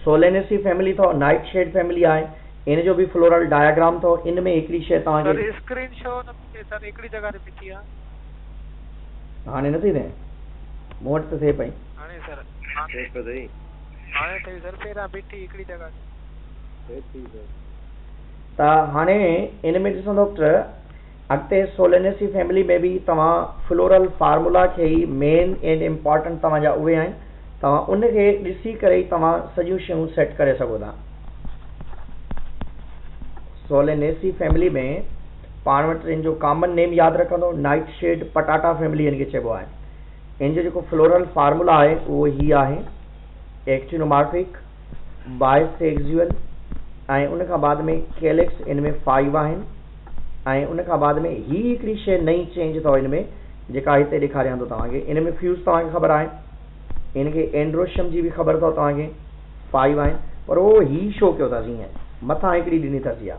सोलेनेसी फैमिली अथव, नाइट शेड फैमिली आहे, इन जो बि फ्लोरल डायग्राम अथव। इन में हिकिड़ी शइ तव्हांखे स्क्रीन शो न थिए सर, हिकिड़ी जगह ते पिची आहे, हाणे नथी थिए, मूं वटि त थिए पई। हाणे सर हाणे ठही सर, पहिरां बीठी हिकिड़ी जगह त हाणे इन में ॾिसंदो त अॻिते सोलेनेसी फैमिली में बि तव्हां फ्लोरल फार्मूला खे ई मेन एंड इम्पॉर्टेंट तव्हांजा उहे आहिनि, तव्हां उनखे ॾिसी करे ई तव्हां सॼियूं शयूं सेट करे सघो था। सोलेनेसी फैमिली में पाण वटि इन जो कॉमन नेम यादि रखंदो, नाइट शेड पटाटा फैमिली इन खे चइबो आहे। इन जो जेको फ्लोरल फार्मूला आहे उहो ही आहे, एक्टिनोमार्फिक, बायसेक्सुअल, ऐं उन खां बाद में कैलिक्स, इन में 5 आहिनि। ऐं उन खां बाद में ही हिकिड़ी शइ नई चेंज अथव इन में, जेका हिते ॾेखारियां थो तव्हांखे। इन में फ्यूज़ तव्हांखे ख़बर आहे, इनखे एंड्रोशियम जी बि ख़बर अथव तव्हांखे, 5 आहिनि, पर उहो ही शो कयो अथसि हीअं मथां हिकिड़ी ॾिनी अथसि इहा।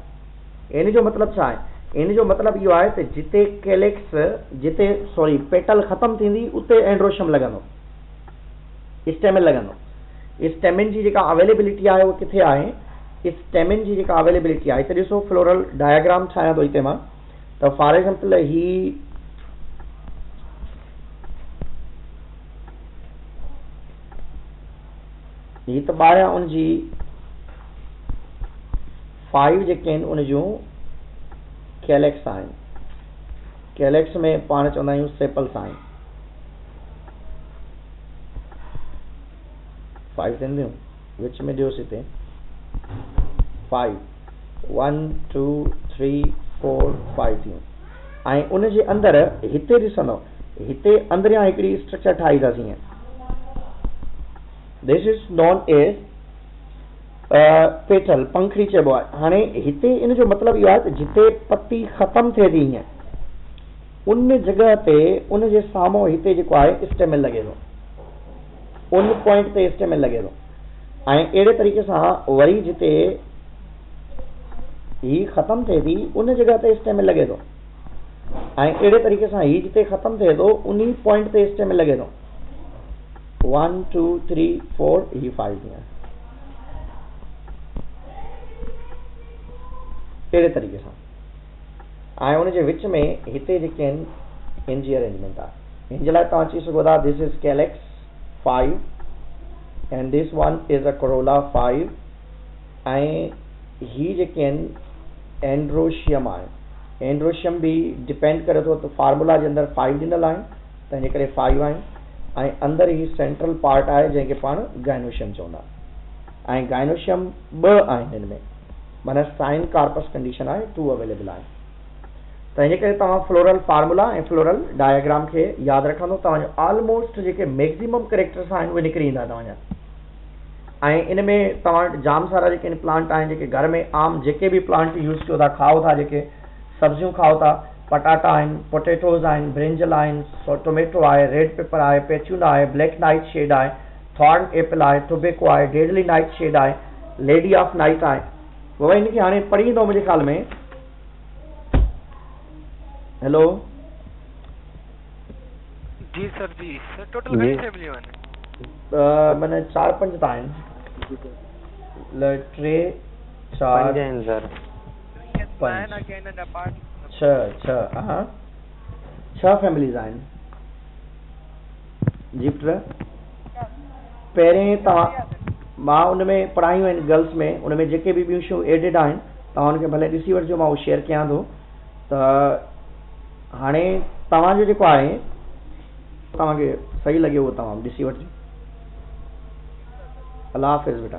इन जो मतिलबु छा आहे? इन जो मतिलबु इहो आहे त जिते कैलिक्स, जिते सॉरी पेटल ख़तमु थींदी उते एंड्रोशियम लॻंदो, स्टेमिन लॻंदो। स्टेमिन जी जेका अवेलेबिलिटी आहे उहो किथे आहे? स्टेमिन जी जेका अवेलेबिलिटी आहे, हिते ॾिसो फ्लोरल डायग्राम ठाहियां थो हिते मां, तो फॉर एग्जांपल ही तो ॿाहिरां उनजी 5 जेके आहिनि उन जूं कैलेक्स आहिनि। कैलेक्स में पाण चवंदा आहियूं सेपल्स आहिनि। 5 थियंदियूं विच में ॾियोसि हिते 5 1 2 3 4 5 थियूं। ऐं उन जे अंदरि हिते ॾिसंदो, हिते अंदरियां हिकिड़ी स्ट्रक्चर ठाहींदासीं। This is known as petal, पंखड़ी चइबो आहे। हाणे हिते इन जो मतिलबु इहो आहे त जिते पती ख़तम थिए थी हीअं उन जॻह ते उन जे साम्हूं हिते जेको आहे स्टेमिल लॻे थो, उन पॉइंट ते स्टेमिल लॻे थो। ऐं अहिड़े तरीक़े सां वरी जिते ही ख़तम थिए थी उन जॻह ते स्टेमिल लॻे थो, ऐं अहिड़े तरीक़े सां ही जिते ख़तम थिए थो उन पॉइंट ते स्टेमिल लॻे थो। 1 2 3 4 ही 5 हीअं अहिड़े तरीक़े सां। ऐं उन जे विच में हिते जेके आहिनि हिन जी अरेंजमेंट आहे। हिन जे लाइ तव्हां चई सघो था this is calyx 5 and this one is a Corolla 5। ऐं ही जेके आहिनि एंड्रोशियम आहे। एंड्रोशियम बि डिपेंड करे थो त फार्मूला जे अंदरि 5 ॾिनल आहिनि तंहिंजे करे 5 आहिनि। ऐं अंदरि ही सेंट्रल पार्ट आहे जंहिंखे पाण गाइनोशियम चवंदा। ऐं गाइनोशियम 2 आहिनि हिन में, माना साइन कार्पस कंडीशन आहे 2 अवेलेबल आहे। तंहिंजे करे तव्हां फ्लोरल फार्मूला ऐं फ्लोरल डायग्राम खे यादि रखंदो, तव्हांजो ऑलमोस्ट जेके मैक्सिमम कैरेक्टर्स आहिनि उहे निकिरी ईंदा तव्हांजा। ऐं इन में तव्हां वटि जाम सारा जेके प्लांट आहिनि जेके घर में आम जेके बि प्लांट यूज़ कयो था, खाओ था, जेके सब्जियूं खाओ था, पटाटा आहिनि, पोटेटोज़ आहिनि, ब्रिंजल आहिनि, टोमेटो आहे, रेड पेपर आहे, पेचूना आहे, ब्लैक नाइट शेड आहे, थॉर्न एपल आहे, टोबेको आहे, डेडली नाइट शेड आहे, लेडी ऑफ नाइट आहे। बाबा इनखे हाणे पढ़ी ईंदो मुंहिंजे ख़्याल में। हेलो जी सर जी। सर टोटल घणी फैमिलियूं आहिनि? माना 4-5 त आहिनि। 3 4 आहिनि सर। 6 फैमिलीज़ आहिनि। जी पुट, पहिरें तव्हां मां उन में पढ़ायूं आहिनि गर्ल्स में, उन में जेके बि ॿियूं शयूं एडिड आहिनि तव्हां उनखे भले ॾिसी वठिजो, मां उहो शेयर कयां थो। त हाणे तव्हांजो जेको आहे तव्हांखे सही लॻे उहो तव्हां ॾिसी वठिजो। अल्लाह हाफ़िज़ बेटा।